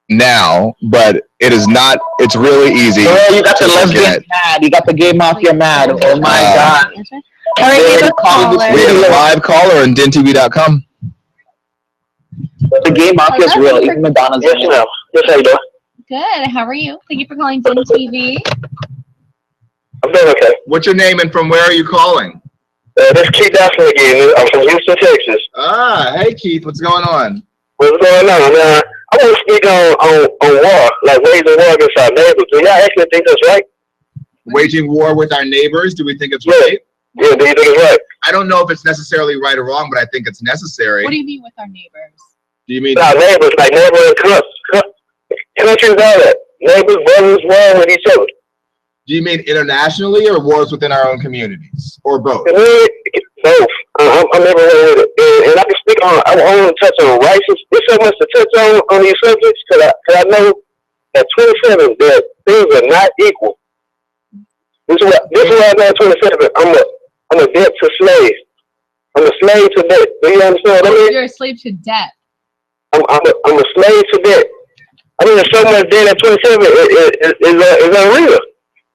now, but it is not, it's really easy. Oh, you got the lesbian mad. You got the gay mafia mad. Oh my God. All right, we have a caller. We have a live caller on DINtv.com. The gay mafia is real. Even Madonna's in it. Yes, how you doing? Good. How are you? Thank you for calling DINtv. I'm doing okay. What's your name and from where are you calling? This is Keith Dawson again. I'm from Houston, Texas. Hey Keith, what's going on? What's going on? I want to speak on war, like waging war against our neighbors. Do y'all actually think that's right? Waging war with our neighbors, do we think it's right? Yeah, do you think it's right? I don't know if it's necessarily right or wrong, but I think it's necessary. What do you mean with our neighbors? Do you mean our neighbors, like neighboring countries, all that? Neighbors, brothers, war with each other. Do you mean internationally or wars within our own communities? Or both? Both. I'm never with it. And I can speak on, I want to touch on races. There's so much to touch on these subjects, because I know at 27 that things are not equal. This is why I'm at 27. I'm a debt to slave. I'm a slave to debt. Do you understand what I mean? You're a slave to debt. I'm a slave to debt. I mean, there's so much debt at 27 is unreal.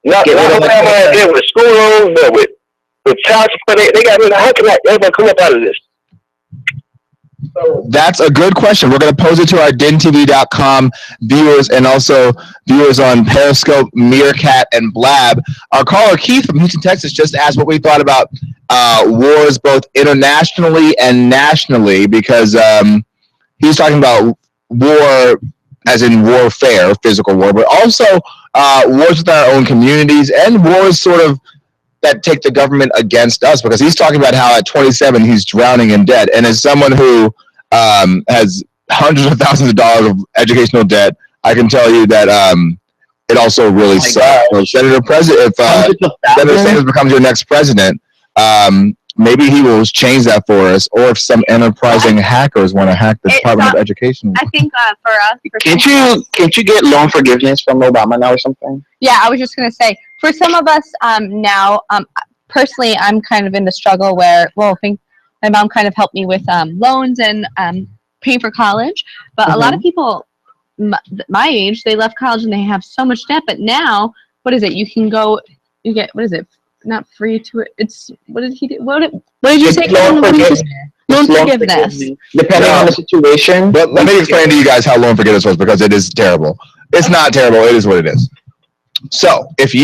Not only am I debt with school loans, but with child support. They got me. How can everybody come up out of this? That's a good question. We're going to pose it to our DINtv.com viewers and also viewers on Periscope, Meerkat, and Blab. Our caller, Keith from Houston, Texas, just asked what we thought about wars both internationally and nationally, because he's talking about war as in warfare, physical war, but also wars with our own communities and wars sort of that take the government against us, because he's talking about how at 27 he's drowning in debt. And as someone who has hundreds of thousands of dollars of educational debt, I can tell you that it also really sucks. So Senator Sanders becomes your next president, maybe he will change that for us, or if some enterprising hackers want to hack the Department of Education. I think for us, Can't you get loan forgiveness from Obama now or something? yeah, I was just gonna say, for some of us now, personally, I'm kind of in the struggle where, I think my mom kind of helped me with loans and paying for college, but a lot of people my age, they left college and they have so much debt. But now, what is it? You can go, you get, what is it? Not free to, it's, what did he do? What did you say? Loan forgiveness. Depending on the situation. But let me explain to you guys how loan forgiveness was, because it is terrible. It's not terrible. It is what it is. So if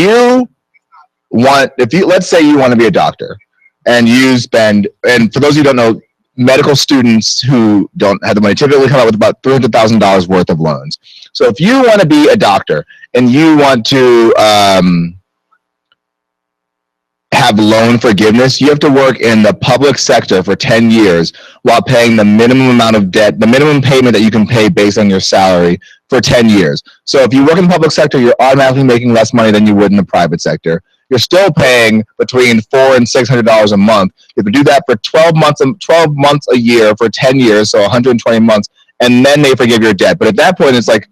let's say you want to be a doctor and you spend, and for those of you who don't know, medical students who don't have the money typically come out with about $300,000 worth of loans. So if you want to be a doctor and you want to have loan forgiveness, you have to work in the public sector for 10 years while paying the minimum amount of debt, the minimum payment that you can pay based on your salary for 10 years. So if you work in the public sector, you're automatically making less money than you would in the private sector. You're still paying between $400 and $600 a month. You have to do that for 12 months a year for 10 years, so 120 months, and then they forgive your debt. But at that point, it's like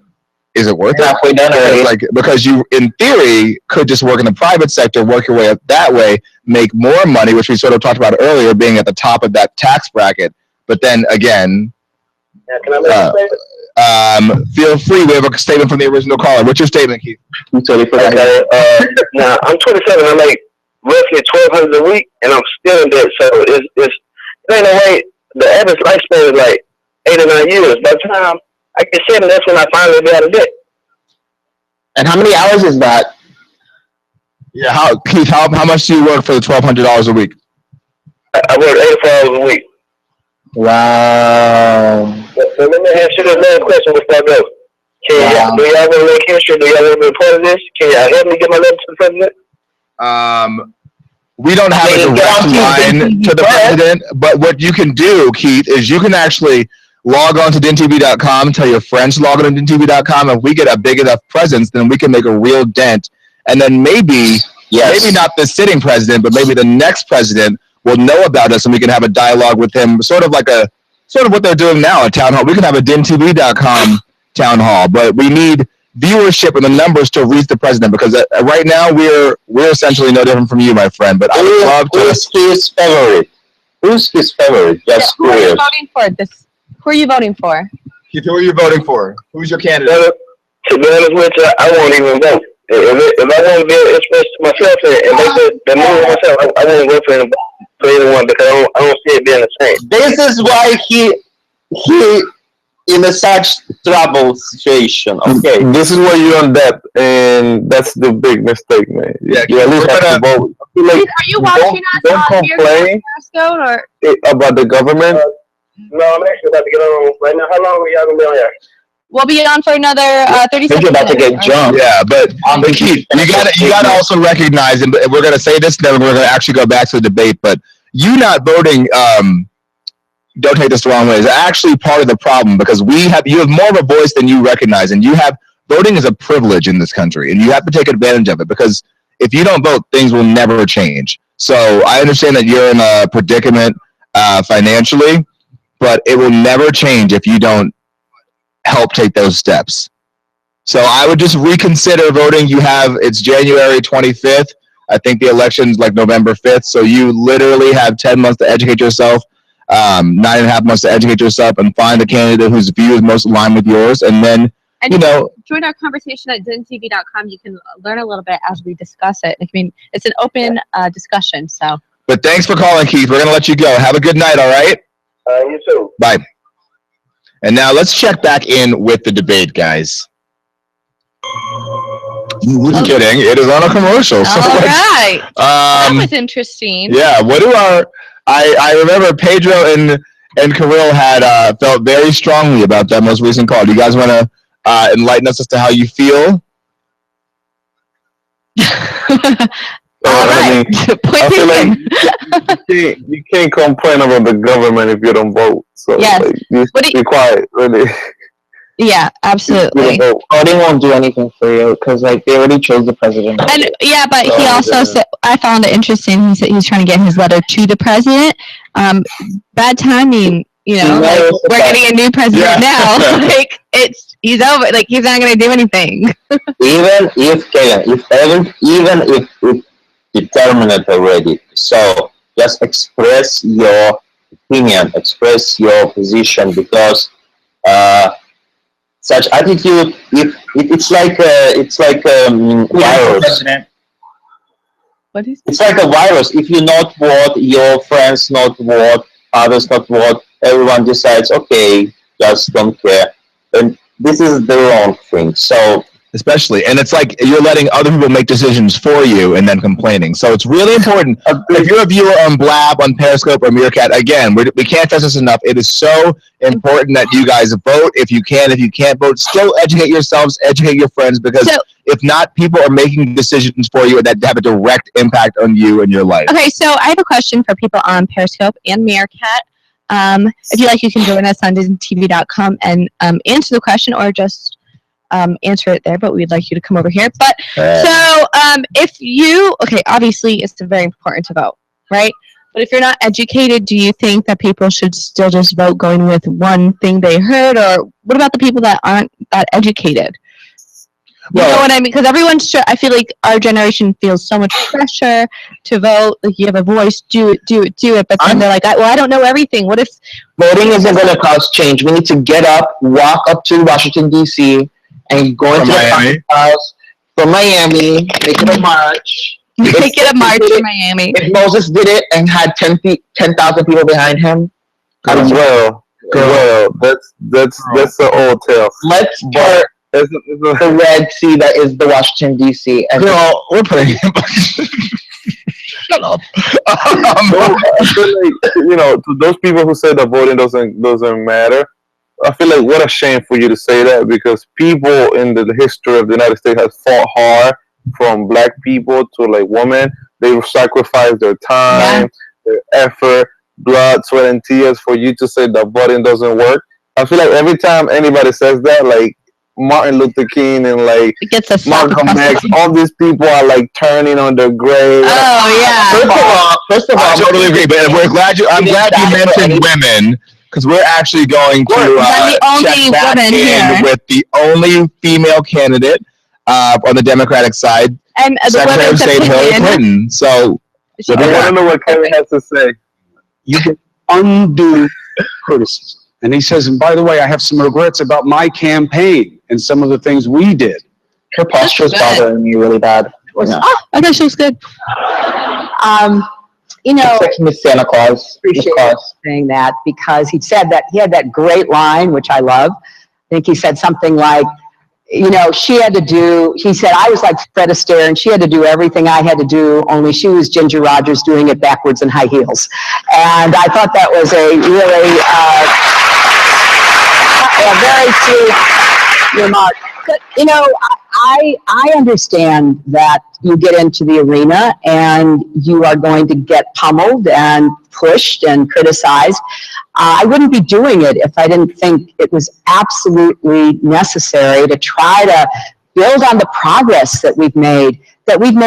is it worth it? Halfway done Or already. like, because you, in theory, could just work in the private sector, work your way up that way, make more money, which we sort of talked about earlier, being at the top of that tax bracket. But then again, Can I make a statement? feel free. We have a statement from the original caller. What's your statement, Keith? You totally forgot. Okay, now I'm 27. I make roughly $1,200 a week, and I'm still in debt. So it ain't no way. The average lifespan is like 8 or 9 years. By the time I get 7, that's when I finally be out of debt. And how many hours is that? Yeah, Keith, how much do you work for the $1,200 a week? I work 84 hours a week. Wow. So let me ask you another question before I go. Do y'all want to make history? Do y'all want to be a part of this? Can y'all help me get my letter to the president? We don't have a direct line to the president, but what you can do, Keith, is you can actually log on to DINtv.com, tell your friends to log on to DINtv.com. If we get a big enough presence, then we can make a real dent. And then maybe not the sitting president, but maybe the next president will know about us and we can have a dialogue with him, sort of what they're doing now at town hall. We can have a DINtv.com town hall, but we need viewership and the numbers to reach the president, because right now we're essentially no different from you, my friend. But I would love to. Who's his favorite? Who's his favorite? Just Who are you curious. voting for? Who are you voting for? Keith, who are you voting for? Who's your candidate? To be honest with you, I won't even vote. If I want to be able to express to myself and make the move myself, I won't vote for anyone because I don't see it being the same. This is why he in a such trouble situation. Okay. This is where you're on debt, and that's the big mistake, man. Yeah, you at least have to vote. Like, Are you watching us don't on complain Periscope or? about the government. No, I'm actually about to get on right now. How long are y'all gonna be on here? We'll be on for another 30 seconds. You're about to get jumped. Yeah, but Keith, you gotta also recognize, and we're gonna say this, then we're gonna actually go back to the debate. But you not voting, don't take this the wrong way, is actually part of the problem, because you have more of a voice than you recognize, and voting is a privilege in this country, and you have to take advantage of it, because if you don't vote, things will never change. So I understand that you're in a predicament financially, but it will never change if you don't help take those steps. So I would just reconsider voting. It's January 25th. I think the election's like November 5th. So you literally have 10 months to educate yourself, 9.5 months to educate yourself and find the candidate whose view is most aligned with yours. And then, join our conversation at DINtv.com. You can learn a little bit as we discuss it. I mean, it's an open discussion. So. But thanks for calling, Keith. We're going to let you go. Have a good night, all right? You too. Bye. And now let's check back in with the debate, guys. Just kidding. It is on a commercial. So All right. That was interesting. Yeah. I remember Pedro and Kirill had felt very strongly about that most recent call. Do you guys want to enlighten us as to how you feel? All right. I feel like you can't complain about the government if you don't vote. So Yes. Be quiet, really. Yeah, absolutely. Voting won't do anything for you because they already chose the president. And but he also said, I found it interesting. He said he's trying to get his letter to the president. Bad timing, we're getting a new president now. Like he's over. Like he's not going to do anything. Even if it determined already. So just express your opinion, express your position, because such attitude, it's like a virus. What is? It's like a virus. If you not vote, your friends not vote, others not vote, everyone decides, okay, just don't care. And this is the wrong thing. So especially, and it's like you're letting other people make decisions for you and then complaining. So it's really important. If you're a viewer on Blab, on Periscope, or Meerkat, again, we can't stress this enough. It is so important that you guys vote if you can. If you can't vote, still educate yourselves, educate your friends, because if not, people are making decisions for you that have a direct impact on you and your life. Okay, so I have a question for people on Periscope and Meerkat. If you like, you can join us on DINtv.com and answer the question, or just answer it there, but we'd like you to come over here. But obviously it's very important to vote, right? But if you're not educated, do you think that people should still just vote going with one thing they heard, or what about the people that aren't that educated? You know what I mean? Because everyone's, I feel like our generation feels so much pressure to vote. Like, you have a voice, do it. But then they're like, I don't know everything. What if voting isn't going to cause change? We need to get up, walk up to Washington, D.C., and go into the Congress House from Miami, make it a march. Make it a march in Miami. If Moses did it and had 10,000 people behind him, Well, that's the old tale. Let's start the Red Sea that is the Washington, D.C. And we're putting shut up. I feel like, to those people who say that voting doesn't matter, I feel like what a shame for you to say that, because people in the history of the United States have fought hard, from black people to like women. They sacrificed their time, their effort, blood, sweat, and tears for you to say that voting doesn't work. I feel like every time anybody says that, like Martin Luther King and like Malcolm X, all these people are like turning on their grave. Oh yeah. First of all, I totally agree. But I'm glad you mentioned women, because we're actually going to check back in with the only female candidate on the Democratic side, and Secretary of State Hillary Clinton. So I want to know what Kevin has to say. You get undue criticism. And he says, and by the way, I have some regrets about my campaign and some of the things we did. Her posture is bothering me really bad. Oh, I thought she was good. It's like Miss Santa Claus. Appreciate saying that, because he said that he had that great line, which I love. I think he said something like, she had to do, he said, I was like Fred Astaire and she had to do everything I had to do, only she was Ginger Rogers doing it backwards in high heels. And I thought that was a really, a very sweet remark. But, I understand that you get into the arena and you are going to get pummeled and pushed and criticized. I wouldn't be doing it if I didn't think it was absolutely necessary to try to build on the progress that we've made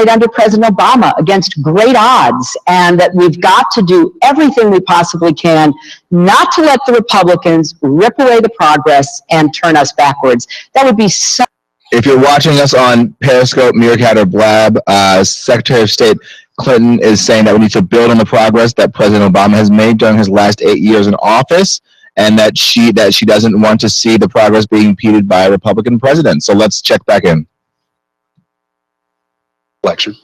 under President Obama against great odds, and that we've got to do everything we possibly can not to let the Republicans rip away the progress and turn us backwards. That would be so. If you're watching us on Periscope, Meerkat, or Blab, Secretary of State Clinton is saying that we need to build on the progress that President Obama has made during his last 8 years in office, and that she doesn't want to see the progress being impeded by a Republican president. So let's check back in. Election.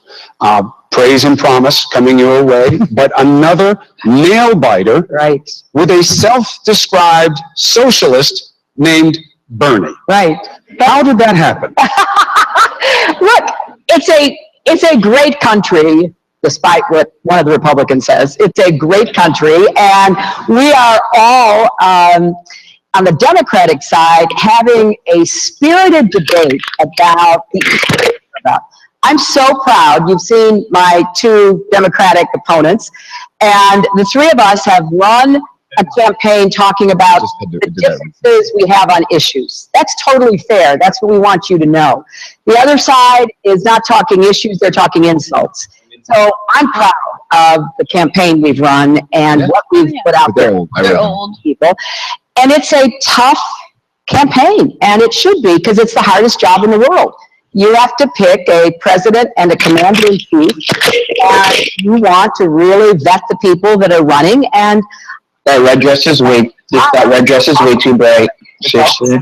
Praise and promise coming your way, but another nail biter, right, with a self-described socialist named Bernie. Right. How did that happen? Look, it's a great country, despite what one of the Republicans says. It's a great country, and we are all on the Democratic side having a spirited debate about the I'm so proud. You've seen my two Democratic opponents, and the three of us have run a campaign talking about the differences we have on issues. That's totally fair. That's what we want you to know. The other side is not talking issues, they're talking insults. So I'm proud of the campaign we've run and what we've put out there. They're old people. And it's a tough campaign, and it should be, because it's the hardest job in the world. You have to pick a president and a commander-in-chief, and you want to really vet the people that are running. And that red dress is way too bright. Seriously.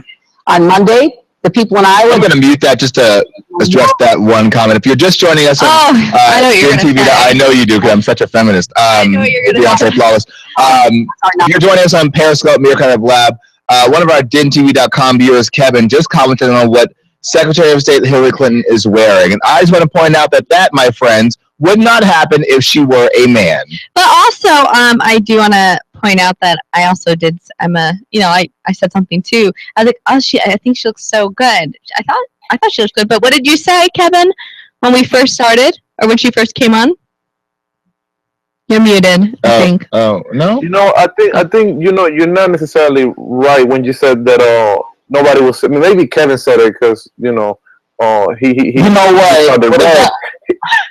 On Monday, the people in Iowa. I'm going to mute that just to address that one comment. If you're just joining us on DINtv, I know you do, because I'm such a feminist. I know you're going to say. Beyonce Flawless. If you're joining us on Periscope, Meerkat Lab, one of our DINtv.com viewers, Kevin, just commented on what Secretary of State Hillary Clinton is wearing. And I just want to point out that, my friends, would not happen if she were a man. But also, I do want to point out that I also did, I said something too. I was like, I think she looks so good. I thought she looked good. But what did you say, Kevin, when we first started, or when she first came on? You're muted, I think. Oh, no? I think, you're not necessarily right when you said that, nobody was, maybe Kevin said it because, he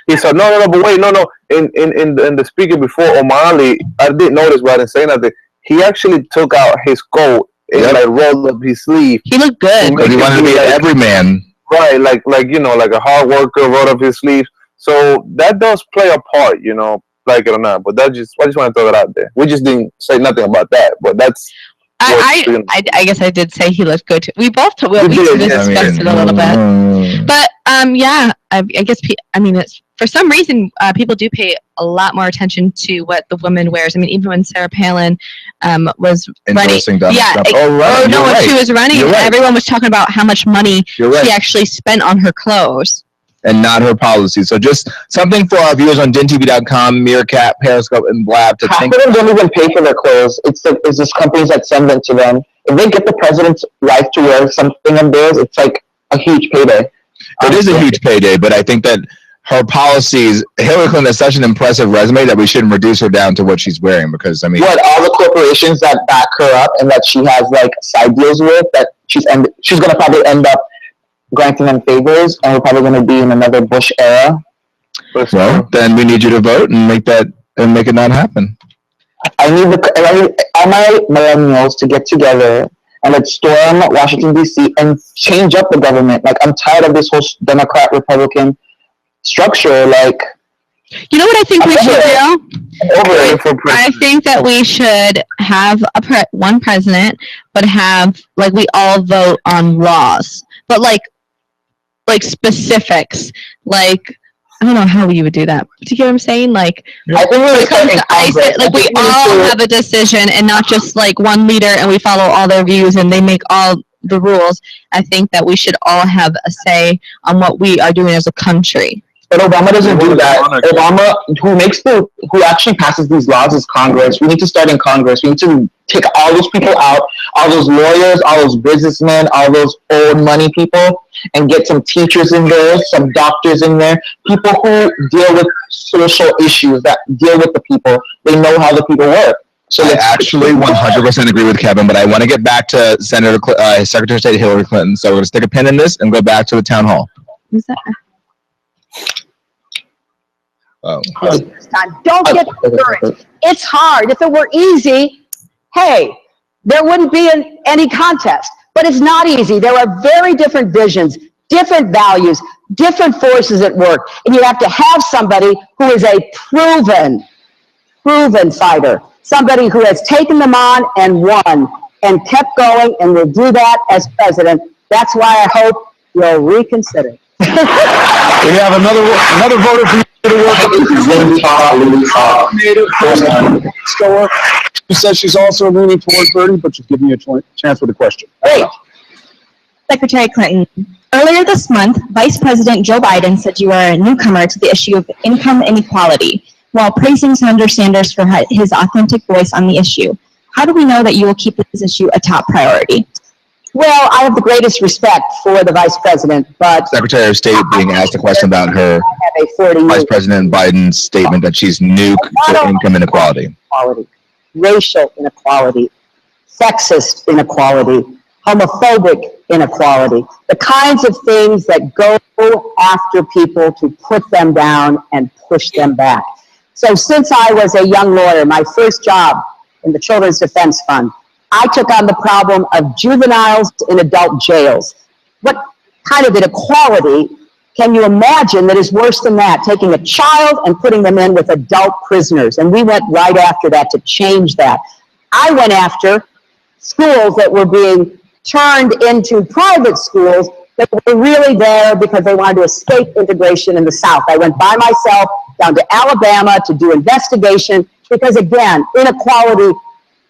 he said, no, but wait, no. In the speaker before, O'Malley, I didn't notice, but I didn't say nothing. He actually took out his coat and rolled up his sleeve. He looked good. But he wanted to be an everyman. Right, like like a hard worker, rolled up his sleeves. So that does play a part, like it or not. But I just want to throw that out there. We just didn't say nothing about that, but that's. I guess I did say he looked good too. We both we discussed it a little bit, but yeah, I guess it's for some reason people do pay a lot more attention to what the woman wears. I mean, even when Sarah Palin was running, when she was running, everyone was talking about how much money she actually spent on her clothes. And not her policy. So just something for our viewers on DINtv.com, Meerkat, Periscope, and Blab to think. Half of them don't even pay for their clothes. It's just companies that send them to them. If they get the president's wife to wear something of theirs, it's like a huge payday. It is a huge payday, but I think that her policies, Hillary Clinton has such an impressive resume that we shouldn't reduce her down to what she's wearing because, I mean. What, all the corporations that back her up and that she has like side deals with, that she's going to probably end up granting them favors, and we're probably going to be in another Bush era. Well, then we need you to vote and make it not happen. I need all my millennials to get together and let's storm Washington, D.C. and change up the government. Like, I'm tired of this whole Democrat-Republican structure. Like, you know what I think we should do? I think that we should have one president, but have we all vote on laws, but like specifics, I don't know how you would do that. Do you get what I'm saying? I think we all have a decision and not just one leader and we follow all their views and they make all the rules. I think that we should all have a say on what we are doing as a country. But Obama doesn't do that. Obama, who actually passes these laws is Congress. We need to start in Congress. We need to take all those people out, all those lawyers, all those businessmen, all those old money people, and get some teachers in there, some doctors in there, people who deal with social issues, that deal with the people. They know how the people work. So I actually 100% agree with Kevin, but I want to get back to Secretary of State Hillary Clinton. So we're going to stick a pin in this and go back to the town hall. Who's that? Oh. Don't get discouraged. It's hard. If it were easy, hey, there wouldn't be any contest. But it's not easy. There are very different visions, different values, different forces at work. And you have to have somebody who is a proven fighter, somebody who has taken them on and won and kept going and will do that as president. That's why I hope you'll reconsider. We have another voter for you to work with. She says she's also leaning toward Bernie, but she's giving you a chance with a question. Great. Secretary Clinton, earlier this month, Vice President Joe Biden said you are a newcomer to the issue of income inequality, while praising Senator Sanders for his authentic voice on the issue. How do we know that you will keep this issue a top priority? Well, I have the greatest respect for the Vice President, but... Secretary of State being asked a question about her Vice President Biden's statement that she's nuke to income inequality. Racial inequality, sexist inequality, homophobic inequality, the kinds of things that go after people to put them down and push them back. So since I was a young lawyer, my first job in the Children's Defense Fund, I took on the problem of juveniles in adult jails. What kind of inequality can you imagine that is worse than that? Taking a child and putting them in with adult prisoners. And we went right after that to change that. I went after schools that were being turned into private schools that were really there because they wanted to escape integration in the South. I went by myself down to Alabama to do investigation because, again, inequality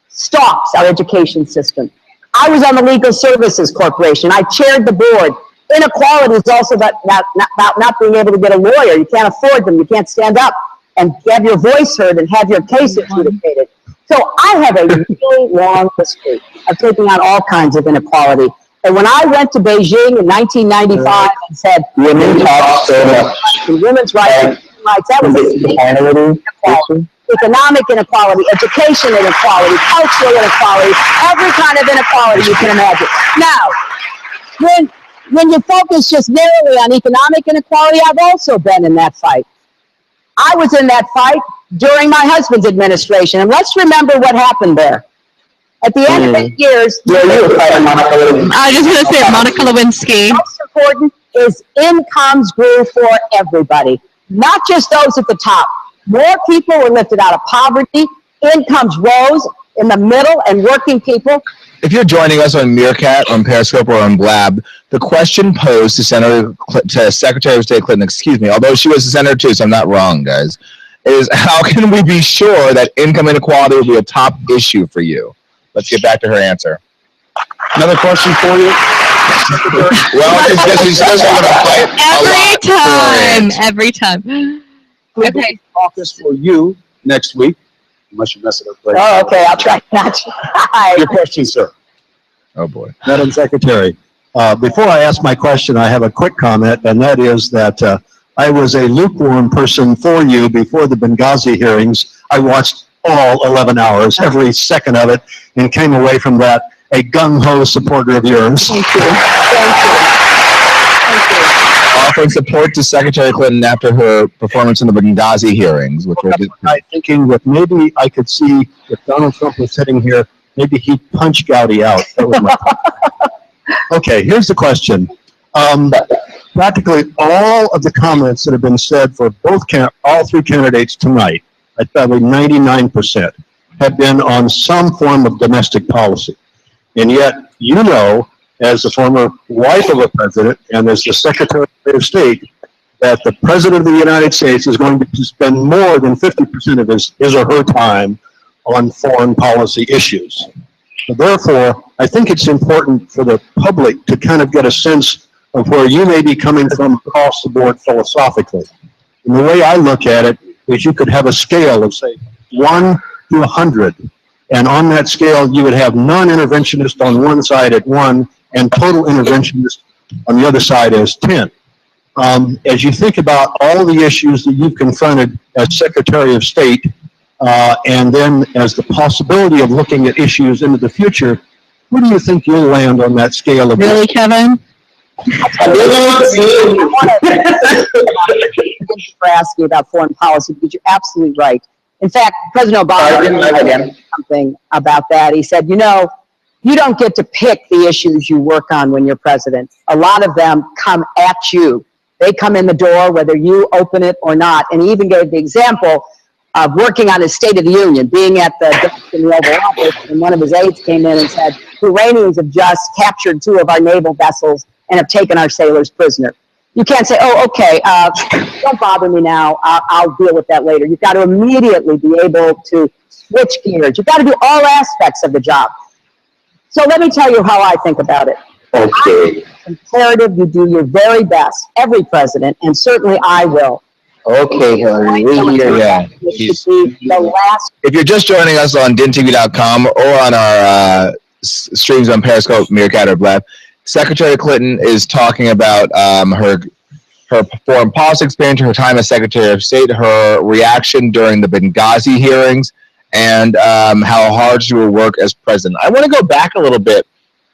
stalks our education system. I was on the Legal Services Corporation. I chaired the board. Inequality is also about not being able to get a lawyer. You can't afford them. You can't stand up and have your voice heard and have your case adjudicated. So I have a really long history of taking on all kinds of inequality. And when I went to Beijing in 1995 and said, women talk so much. Women's rights, that was inequality. Economic inequality, education inequality, cultural inequality, every kind of inequality you can imagine. Now, when you focus just narrowly on economic inequality, I've also been in that fight. I was in that fight during my husband's administration, and let's remember what happened there. At the end of 8 years, I was just going to say Monica Lewinsky. Most important, is incomes grew for everybody, not just those at the top. More people were lifted out of poverty, incomes rose in the middle and working people. If you're joining us on Meerkat, on Periscope, or on Blab, the question posed to Secretary of State Clinton, excuse me, although she was a senator too, so I'm not wrong, guys, is how can we be sure that income inequality will be a top issue for you? Let's get back to her answer. Another question for you? Well, she's going to fight every time. Okay. Office for you next week, unless you mess it up. Right. Oh, okay, I'll try not to. Your question, sir. Oh, boy. Madam Secretary, before I ask my question, I have a quick comment, and that is that I was a lukewarm person for you before the Benghazi hearings. I watched all 11 hours, every second of it, and came away from that a gung-ho supporter of yours. Thank you. Thank you. Thank you. Offering support to Secretary Clinton after her performance in the Benghazi hearings, which were thinking that maybe I could see if Donald Trump was sitting here, maybe he'd punch Gowdy out. That was my Okay, here's the question. Practically all of the comments that have been said for all three candidates tonight, at probably 99%, have been on some form of domestic policy. And yet, you know, as the former wife of a president and as the Secretary of State, that the President of the United States is going to spend more than 50% of his or her time on foreign policy issues. So therefore, I think it's important for the public to kind of get a sense of where you may be coming from across the board philosophically. And the way I look at it is you could have a scale of, say, 1 to 100. And on that scale, you would have non-interventionist on one side at 1 and total interventionist on the other side as 10. As you think about all the issues that you've confronted as Secretary of State, and then as the possibility of looking at issues into the future, where do you think you'll land on that scale of... Really, Kevin? For asking about foreign policy, because you're absolutely right. In fact, President Obama said something about that. He said, you know, you don't get to pick the issues you work on when you're president. A lot of them come at you. They come in the door whether you open it or not. And he even gave the example of working on his State of the Union, being at the desk in the Oval Office, and one of his aides came in and said, the Iranians have just captured 2 of our naval vessels and have taken our sailors prisoner. You can't say, oh, okay, don't bother me now, I'll deal with that later. You've got to immediately be able to switch gears. You've got to do all aspects of the job. So let me tell you how I think about it. Okay. Imperative, you do your very best, every president, and certainly I will. Okay, Hillary, Yeah. If you're just joining us on DINtv.com or on our streams on Periscope, Meerkat, or Blab, Secretary Clinton is talking about her foreign policy experience, her time as Secretary of State, her reaction during the Benghazi hearings, and how hard she will work as president. I want to go back a little bit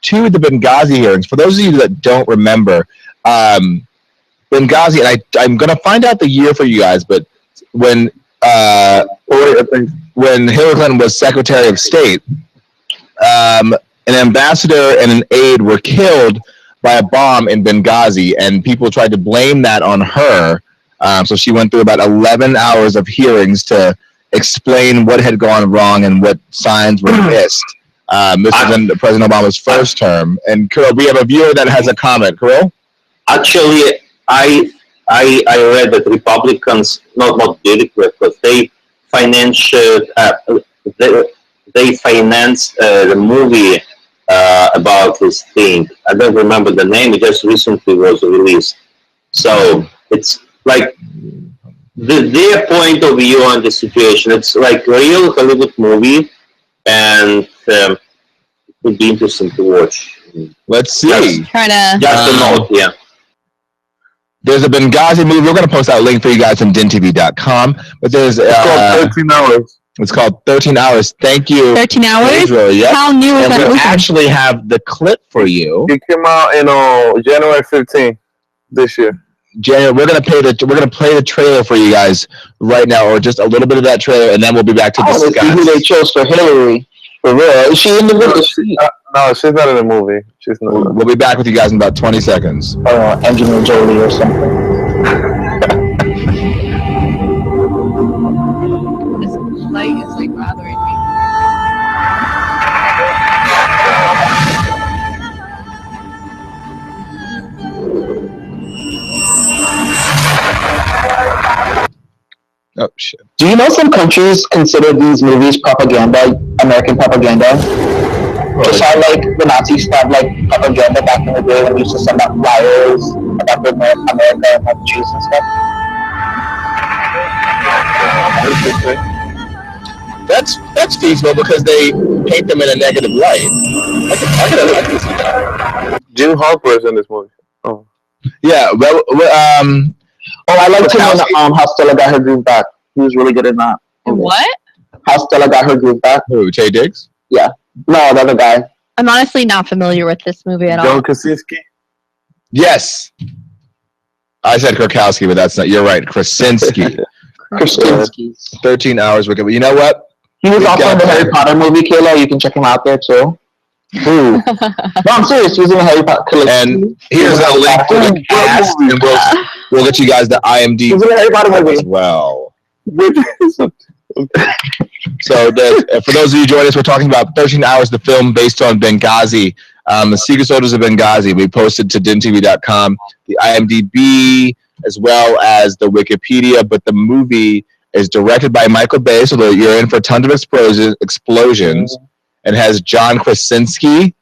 to the Benghazi hearings. For those of you that don't remember, Benghazi, and I'm going to find out the year for you guys, but when Hillary Clinton was Secretary of State, an ambassador and an aide were killed by a bomb in Benghazi, and people tried to blame that on her. So she went through about 11 hours of hearings to explain what had gone wrong and what signs were missed. This was in President Obama's first term. And Kirill, we have a viewer that has a comment. Kirill? Actually, I read that Republicans not did it because they financed the movie about this thing. I don't remember the name. It just recently was released. So it's like their point of view on the situation. It's like a real Hollywood movie, and it would be interesting to watch. Let's see. Trying to. Just a note, yeah. There's a Benghazi movie. We're going to post that link for you guys on DINtv.com. But there's it's called 13 Hours. It's called 13 Hours. Thank you. 13 hours? Israel, yep. How new is and that we movie? actually have the clip for you. It came out in January 15th this year. January, we're gonna play the trailer for you guys right now, or just a little bit of that trailer, and then we'll be back to discuss. Who they chose for Hillary? For real? Is she in the middle? No, she's not in the movie. She's not. We'll be back with you guys in about 20 seconds. Angelina Jolie or something. This light is like bothering me. Oh shit. Do you know some countries consider these movies propaganda, American propaganda? Just how like the Nazis had like propaganda back in the day when they used to send out flyers about the America and like Jews and stuff. That's feasible because they paint them in a negative light. I can see that. Jim Harper is in this movie. Oh. Yeah, well, Oh, I liked him in How Stella Got Her Groove Back. He was really good in that. What? How Stella Got Her Groove Back. Who, Tay Diggs? Yeah. No, the other guy. I'm honestly not familiar with this movie at all. John Krasinski? Yes. I said Krakowski, but that's not. You're right, Krasinski. Krasinski. 13 hours. But you know what? He was also in the Harry Potter movie, Kayla. You can check him out there too. Who? No, I'm serious. He was in the Harry Potter. And here's a link to the cast, and we'll get you guys the IMDb. He was in the Harry Potter movie as well. So for those of you joining us, we're talking about 13 Hours, the film based on Benghazi, the Secret Soldiers of Benghazi. We posted to DINtv.com the IMDb as well as the Wikipedia, but the movie is directed by Michael Bay, so you're in for tons of explosions. It has John Krasinski.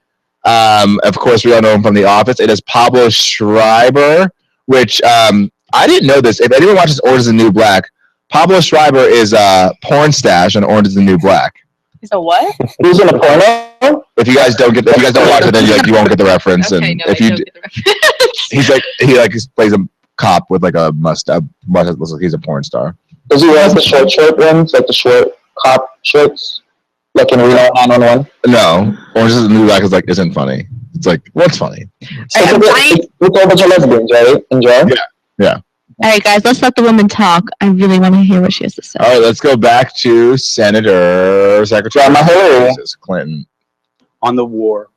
Of course, we all know him from The Office. It has Pablo Schreiber, which I didn't know this. If anyone watches Orange is the New Black, Pablo Schreiber is a porn stash on Orange is the New Black. He's a what? Who's in a porno? If you guys don't watch it, then you won't get the reference. Okay, and no, if I you, don't get the reference. he plays a cop with like a mustache. Looks like he's a porn star. Does he wear the short ones, like the short cop shorts, like in Reno 911? No, Orange is the New Black isn't funny. It's like, what's funny? It's a bunch of lesbians, right? Enjoy. Yeah. All right, guys, let's let the woman talk. I really want to hear what she has to say. All right, let's go back to Secretary Clinton. On the war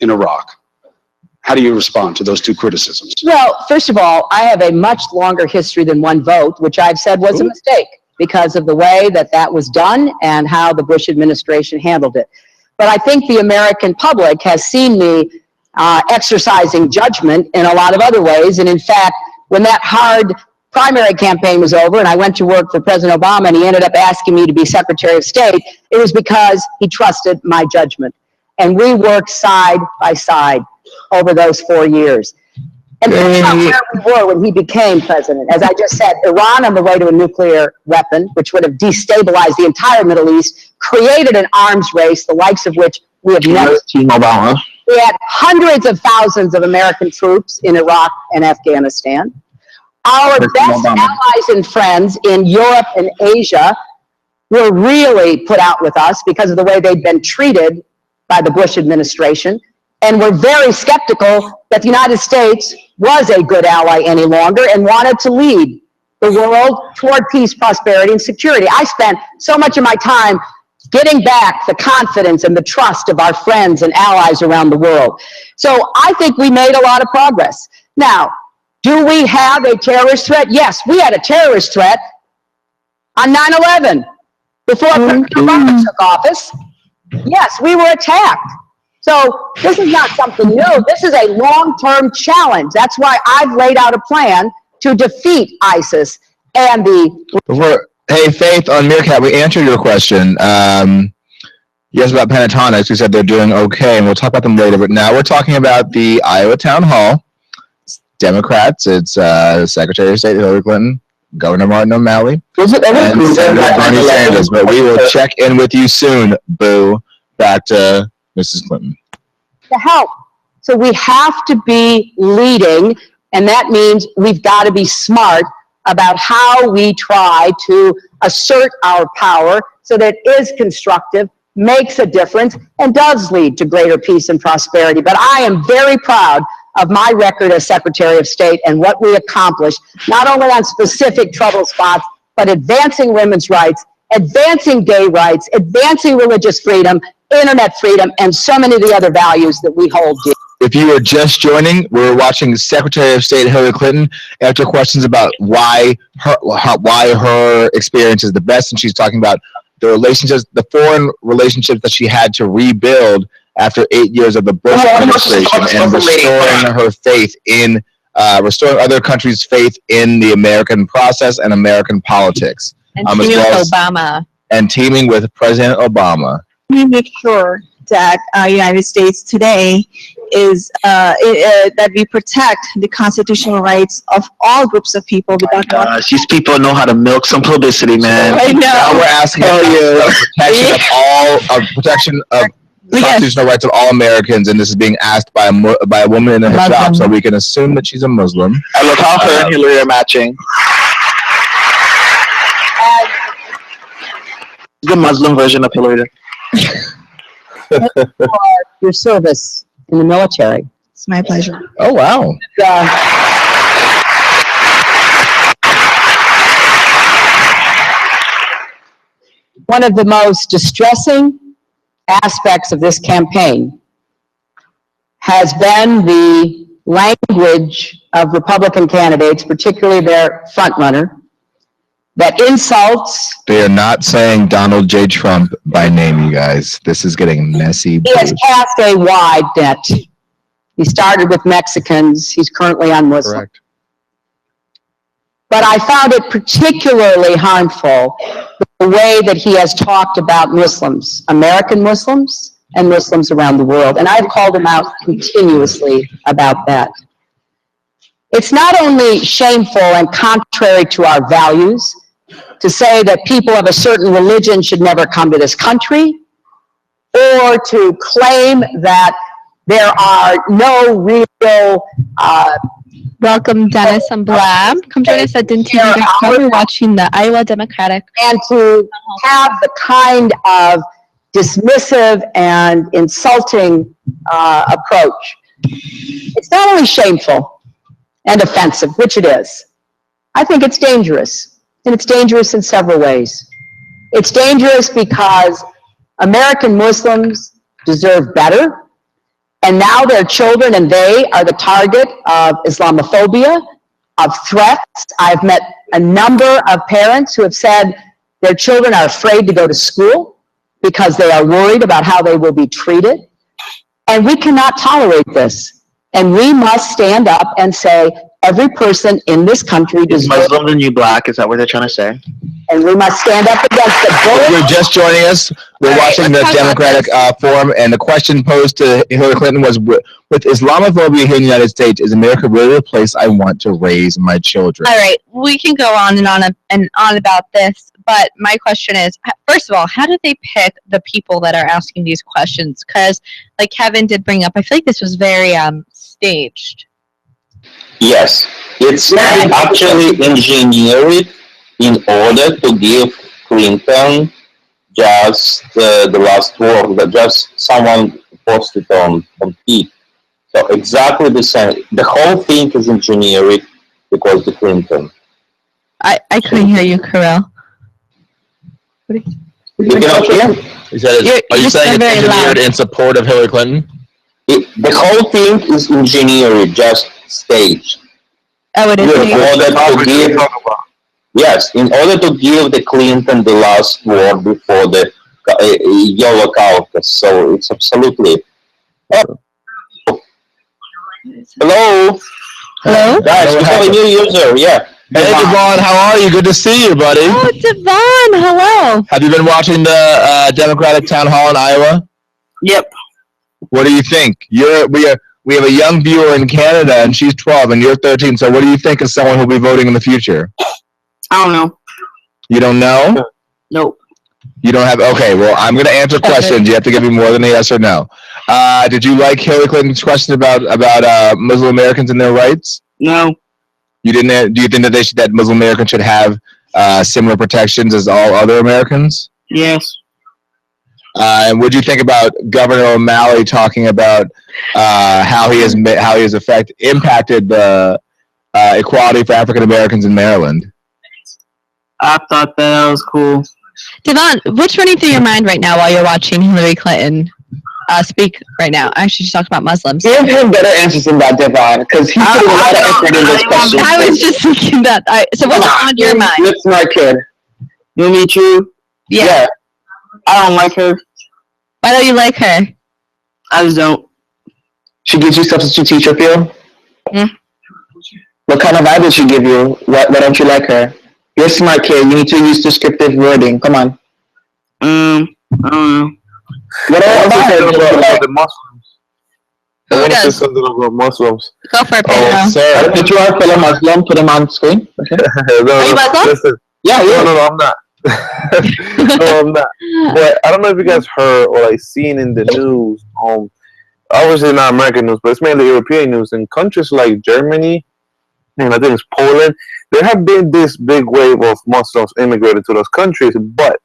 in Iraq. How do you respond to those two criticisms? Well, first of all, I have a much longer history than one vote, which I've said was a mistake because of the way that was done and how the Bush administration handled it. But I think the American public has seen me exercising judgment in a lot of other ways. And in fact, when that hard primary campaign was over and I went to work for President Obama and he ended up asking me to be Secretary of State, it was because he trusted my judgment. And we worked side by side over those 4 years. And that's not where we were when he became president. As I just said, Iran on the way to a nuclear weapon, which would have destabilized the entire Middle East, created an arms race, the likes of which we have never seen. We had hundreds of thousands of American troops in Iraq and Afghanistan. Our best allies and friends in Europe and Asia were really put out with us because of the way they'd been treated by the Bush administration, and were very skeptical that the United States was a good ally any longer and wanted to lead the world toward peace, prosperity, and security. I spent so much of my time getting back the confidence and the trust of our friends and allies around the world. So I think we made a lot of progress. Now, do we have a terrorist threat? Yes, we had a terrorist threat on 9/11 before President Obama took office. Yes, we were attacked. So this is not something new. This is a long-term challenge. That's why I've laid out a plan to defeat ISIS and Hey, Faith, on Meerkat, we answered your question. Yes, about Pentatonics. We said they're doing okay, and we'll talk about them later. But now we're talking about the Iowa Town Hall. Democrats, it's Secretary of State Hillary Clinton, Governor Martin O'Malley, and Senator Bernie Sanders. But we will check in with you soon, boo. Back to Mrs. Clinton. To help. So we have to be leading, and that means we've got to be smart about how we try to assert our power so that it is constructive, makes a difference, and does lead to greater peace and prosperity. But I am very proud of my record as Secretary of State and what we accomplished, not only on specific trouble spots, but advancing women's rights, advancing gay rights, advancing religious freedom, internet freedom, and so many of the other values that we hold dear. If you were just joining, we're watching Secretary of State Hillary Clinton answer questions about why her experience is the best, and she's talking about the relationships, the foreign relationships that she had to rebuild after 8 years of the Bush administration, and restoring her faith in restoring other countries' faith in the American process and American politics. And teaming with Obama. And teaming with President Obama. We make sure that United States today is that we protect the constitutional rights of all groups of people without. These people know how to milk some publicity, man. I know. Now we're asking about protection of constitutional rights of all Americans, and this is being asked by a woman in a hijab, so we can assume that she's a Muslim. I love how her and Hillary are matching. The Muslim version of Hillary. For your service in the military. It's my pleasure. Oh, wow. One of the most distressing aspects of this campaign has been the language of Republican candidates, particularly their frontrunner, that insults. They are not saying Donald J. Trump by name, you guys. This is getting messy. He has cast a wide net. He started with Mexicans. He's currently on Muslim. Correct. But I found it particularly harmful the way that he has talked about Muslims, American Muslims, and Muslims around the world. And I've called him out continuously about that. It's not only shameful and contrary to our values to say that people of a certain religion should never come to this country, or to claim that there are no real Welcome, Dennis and Blab. Come join us at DINtv.com. We're watching the Iowa Democratic. And to have the kind of dismissive and insulting approach. It's not only shameful and offensive, which it is. I think it's dangerous, and it's dangerous in several ways. It's dangerous because American Muslims deserve better, and now their children and they are the target of Islamophobia, of threats. I've met a number of parents who have said their children are afraid to go to school because they are worried about how they will be treated. And we cannot tolerate this. And we must stand up and say, every person in this country Is deserves. Muslim the new black? Is that what they're trying to say? And we must stand up against the If bullies. you're just joining us, we're watching the Democratic Forum, and the question posed to Hillary Clinton was, with Islamophobia here in the United States, is America really a place I want to raise my children? All right, we can go on and on about this, but my question is, first of all, how did they pick the people that are asking these questions? Because, like Kevin did bring up, I feel like this was very staged. Yes, it's actually engineered in order to give Clinton just the last word, that just someone posted on feed. So exactly the same. The whole thing is engineered because the Clinton. I couldn't hear you, Carell. You cannot hear? Are you saying it's engineered in support of Hillary Clinton? The whole thing is engineered, just staged. Oh, it is. In order to give the Clinton the last word before the Yellow Caucus. So it's absolutely. Hello. Hello. Guys, we have a new user. Yeah. Hey, Devon, how are you? Good to see you, buddy. Oh, Devon, hello. Have you been watching the Democratic town hall in Iowa? Yep. What do you think? We have a young viewer in Canada, and she's 12, and you're 13. So what do you think of someone who'll be voting in the future? I don't know. You don't know? Nope. You don't have, okay, well, I'm going to answer questions. You have to give me more than a yes or no. Did you like Hillary Clinton's question about Muslim Americans and their rights? No. You didn't, do you think that Muslim Americans should have similar protections as all other Americans? Yes. And what do you think about Governor O'Malley talking about how he has impacted the equality for African Americans in Maryland? I thought that was cool. Devon, what's running through your mind right now while you're watching Hillary Clinton speak right now? Actually, she's talking about Muslims. Give him better answers than that, Devon, because he's putting a lot of effort in this question. I was just thinking that. So what's on your mind? Looks like her. You need you? Yeah. I don't like her. Why don't you like her? I just don't. She gives you substitute teacher feel? What kind of vibe does she give you? Why don't you like her? You're a smart kid. You need to use descriptive wording. Come on. I don't know. What about the Muslims. I want to say something about Muslims. Go for it, Pedro. Sorry. Did you are a fellow Muslim? Put him on screen. Okay. Are you Muslim? Listen. Yeah, yeah. No, I'm not. No, I'm not. But I don't know if you guys heard or like seen in the news. Obviously not American news, but it's mainly European news. In countries like Germany and I think it's Poland, there have been this big wave of Muslims immigrating to those countries. But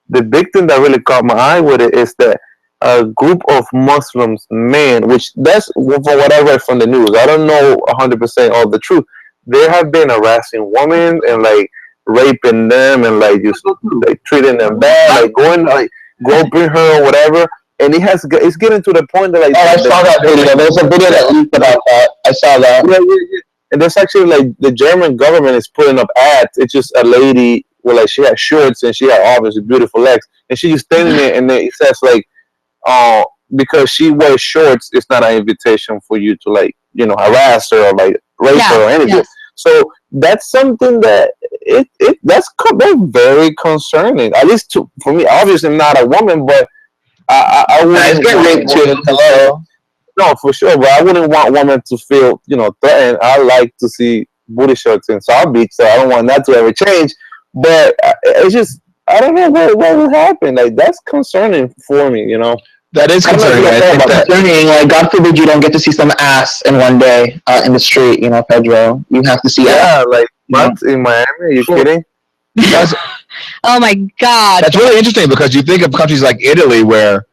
the big thing that really caught my eye with it is that a group of Muslims men, which that's from what I read from the news. I don't know 100% all the truth. They have been harassing women and like raping them and like just like treating them bad, like going like go bring her or whatever. And it's getting to the point that like I saw that video. There's a video that leaked about that. I saw that. Yeah. And there's actually like the German government is putting up ads. It's just a lady with like she had shorts and she had obviously beautiful legs, and she just standing there and then it says like, because she wears shorts, it's not an invitation for you to like harass her or like rape her or anything. Yes. So that's something that that's very concerning. At least for me. Obviously, I'm not a woman, but I wouldn't get raped too. Hello. No, for sure, but I wouldn't want women to feel threatened. I like to see booty shorts in South Beach, so I don't want that to ever change. But it's just I don't know what will happen. Like that's concerning for me. That is concerning. I think concerning. Like God forbid you don't get to see some ass in one day in the street. Pedro. You have to see. Yeah, like what in Miami? Are you kidding? Oh my God. That's really interesting because you think of countries like Italy where,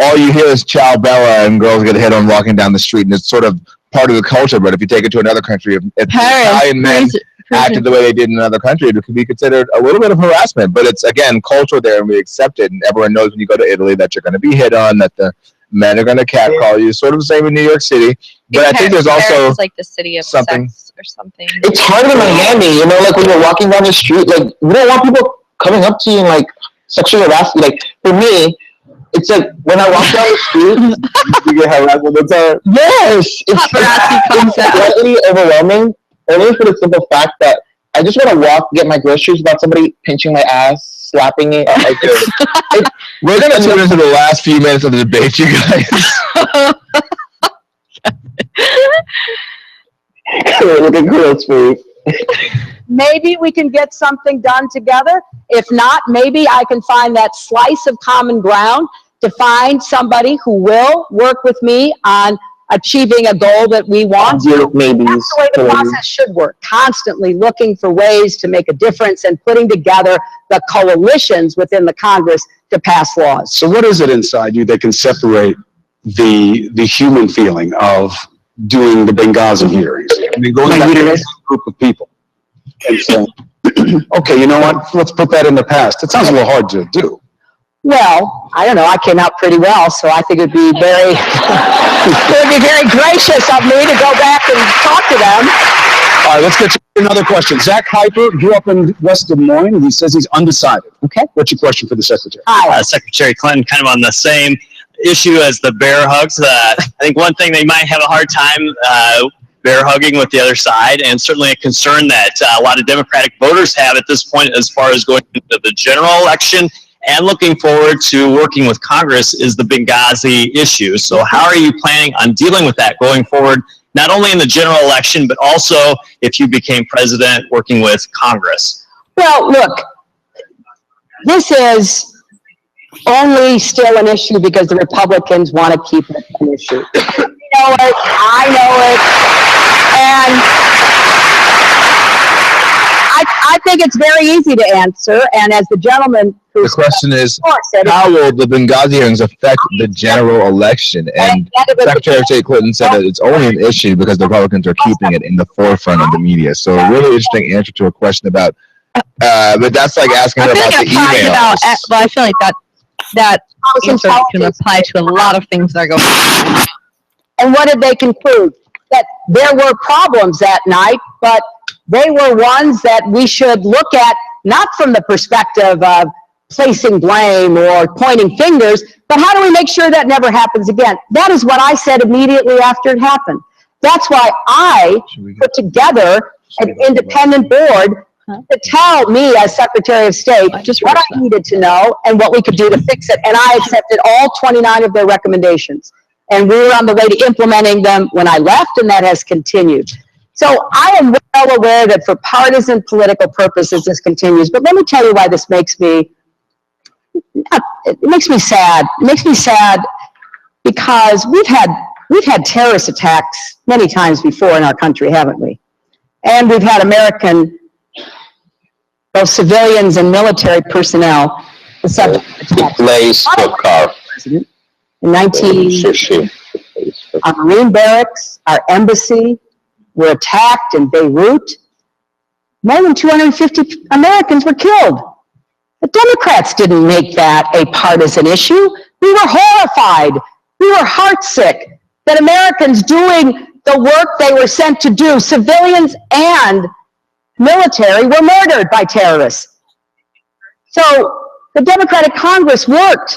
all you hear is ciao bella and girls get hit on walking down the street and it's sort of part of the culture. But if you take it to another country, if Italian men acted the way they did in another country, it could be considered a little bit of harassment. But it's, again, culture there and we accept it. And everyone knows when you go to Italy that you're going to be hit on, that the men are going to catcall you. Sort of the same in New York City. But I think there's also like the city of something. sex or something. It's hard in Miami, like when you're walking down the street, like you don't want people coming up to you and like sexually harassing. Like for me, it's like when I walk down the street, you get harassed all the time. Yes, it's slightly overwhelming. Only for the simple fact that I just want to walk, get my groceries without somebody pinching my ass, slapping it. We're going to turn into the last few minutes of the debate, you guys. Look at girls' food. Maybe we can get something done together. If not, maybe I can find that slice of common ground to find somebody who will work with me on achieving a goal that we want. Maybe that's the way the process should work. Constantly looking for ways to make a difference and putting together the coalitions within the Congress to pass laws. So what is it inside you that can separate the human feeling of doing the Benghazi hearings? I mean, going back to this group of people and saying, okay, you know what? Let's put that in the past. It sounds a little hard to do. Well, I don't know. I came out pretty well, so I think it'd be very, very gracious of me to go back and talk to them. All right, let's get to another question. Zach Piper grew up in West Des Moines, and he says he's undecided. Okay. What's your question for the secretary? Hi. Secretary Clinton, kind of on the same issue as the bear hugs. I think one thing they might have a hard time bear hugging with the other side, and certainly a concern that a lot of Democratic voters have at this point as far as going into the general election and looking forward to working with Congress, is the Benghazi issue. So how are you planning on dealing with that going forward, not only in the general election, but also if you became president working with Congress? Well, look, this is only still an issue because the Republicans want to keep it an issue. You know it, I know it, and I think it's very easy to answer, and as the gentleman who the question is, how will the Benghazi hearings affect the general election? And Secretary of State Clinton said that it's only an issue because the Republicans are keeping it in the forefront of the media. So a really interesting answer to a question about But that's like asking I her feel about like the applies about, emails. well, I feel like that answer can apply to a lot of things that are going on. And what did they conclude? That there were problems that night, but they were ones that we should look at, not from the perspective of placing blame or pointing fingers, but how do we make sure that never happens again? That is what I said immediately after it happened. That's why I put together an independent board to tell me as Secretary of State what I needed to know and what we could do to fix it. And I accepted all 29 of their recommendations. And we were on the way to implementing them when I left, and that has continued. So I am well aware that for partisan political purposes, this continues. But let me tell you why this makes me, it makes me sad. It makes me sad because we've had terrorist attacks many times before in our country, haven't we? And we've had American, both civilians and military personnel, the subject of attacks. Place for car. In our Marine barracks, our embassy were attacked in Beirut. More than 250 Americans were killed. The Democrats didn't make that a partisan issue. We were horrified. We were heartsick that Americans doing the work they were sent to do, civilians and military, were murdered by terrorists. So the Democratic Congress worked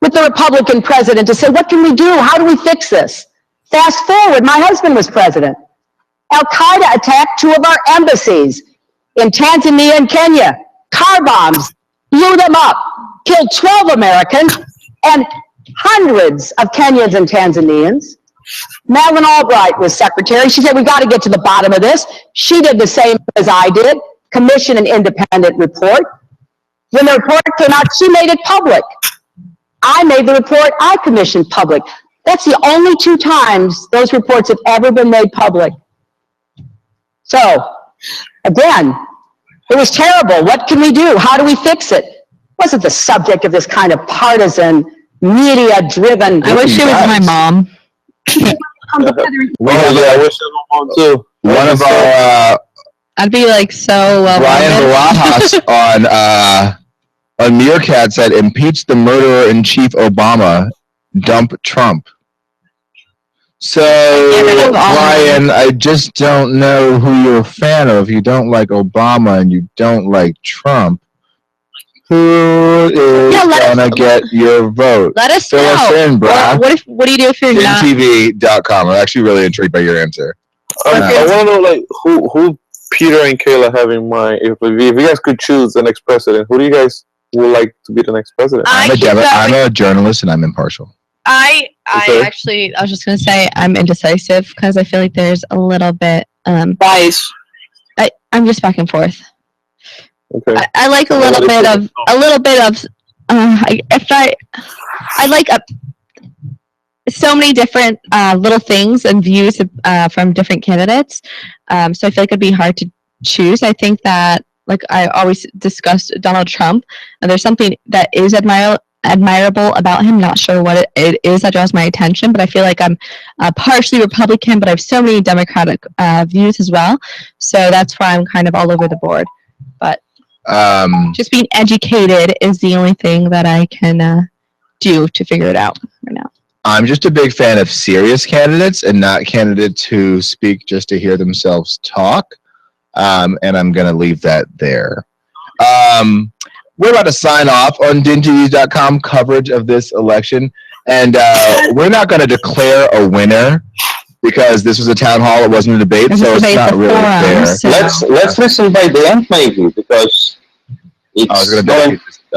with the Republican president to say, what can we do? How do we fix this? Fast forward, my husband was president. Al-Qaeda attacked 2 of our embassies in Tanzania and Kenya. Car bombs, blew them up, killed 12 Americans and hundreds of Kenyans and Tanzanians. Madeleine Albright was secretary. She said, we got to get to the bottom of this. She did the same as I did, commission an independent report. When the report came out, she made it public. I made the report I commissioned public. That's the only 2 times those reports have ever been made public. So, again, it was terrible. What can we do? How do we fix it? It wasn't the subject of this kind of partisan, media-driven. I wish it was my mom. I wish it was my mom too. One of our I'd be like so Brian Barajas on Meerkat said, impeach the murderer-in-chief Obama, dump Trump. So, Brian, I just don't know who you're a fan of. You don't like Obama and you don't like Trump. Who is gonna get your vote? Let us Fill know. us in, brah. What do you do if you're not? DINtv.com. I'm actually really intrigued by your answer. I want to know, like, who Peter and Kayla have in mind. If you guys could choose the next president, who do you guys would like to be the next president? I'm a journalist and I'm impartial. I actually, I was just going to say I'm indecisive because I feel like there's a little bit, bias. I'm just back and forth. Okay. I like a little bit of, I like so many different little things and views from different candidates. So I feel like it'd be hard to choose. I think that, like I always discussed Donald Trump, and there's something that is admirable about him. Not sure what it is that draws my attention, but I feel like I'm partially Republican, but I have so many Democratic views as well. So that's why I'm kind of all over the board. But just being educated is the only thing that I can do to figure it out right now. I'm just a big fan of serious candidates and not candidates who speak just to hear themselves talk. And I'm going to leave that there. We're about to sign off on DINtv.com coverage of this election. And we're not going to declare a winner because this was a town hall. It wasn't a debate, so it's not really fair. So. Let's listen by the end, maybe, because it's I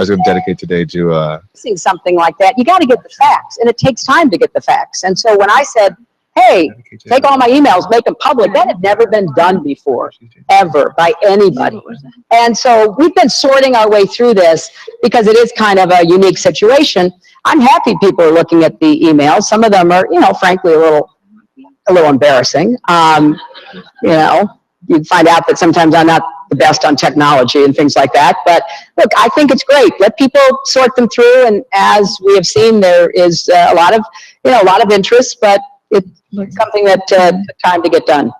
was going to dedicate today to something like that. You got to get the facts, and it takes time to get the facts. And so when I said, hey, take all my emails, make them public, that had never been done before, ever, by anybody. And so we've been sorting our way through this because it is kind of a unique situation. I'm happy people are looking at the emails. Some of them are, frankly, a little embarrassing. You find out that sometimes I'm not the best on technology and things like that. But look, I think it's great. Let people sort them through. And as we have seen, there is a lot of interest, but it's something that took time to get done.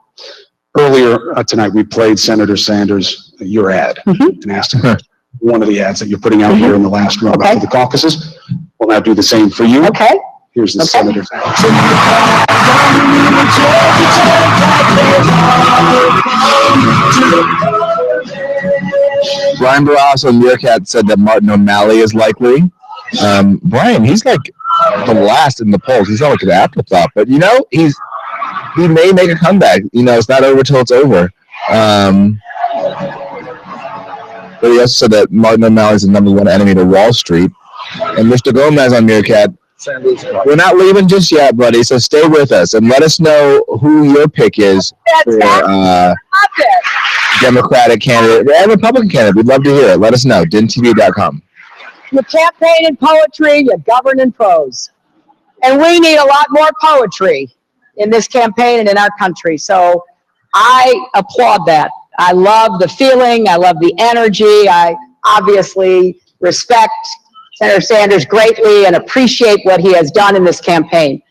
Earlier tonight, we played Senator Sanders' your ad. Mhm. And ask one of the ads that you're putting out here in the last run Okay. up for the caucuses. We'll now do the same for you. Okay. Here's the Okay. senator's ad. Brian Barras on Meerkat said that Martin O'Malley is likely. Brian, he's like the last in the polls. He's not like an afterthought, but you know, he may make a comeback. You know, it's not over till it's over. But he also said that Martin O'Malley is the #1 enemy to Wall Street. And Mr. Gomez on Meerkat, we're not leaving just yet, buddy, so stay with us and let us know who your pick is for Democratic candidate and Republican candidate. We'd love to hear it. Let us know. DINtv.com. You campaign in poetry, you govern in prose. And we need a lot more poetry in this campaign and in our country. So I applaud that. I love the feeling. I love the energy. I obviously respect Senator Sanders greatly and appreciate what he has done in this campaign.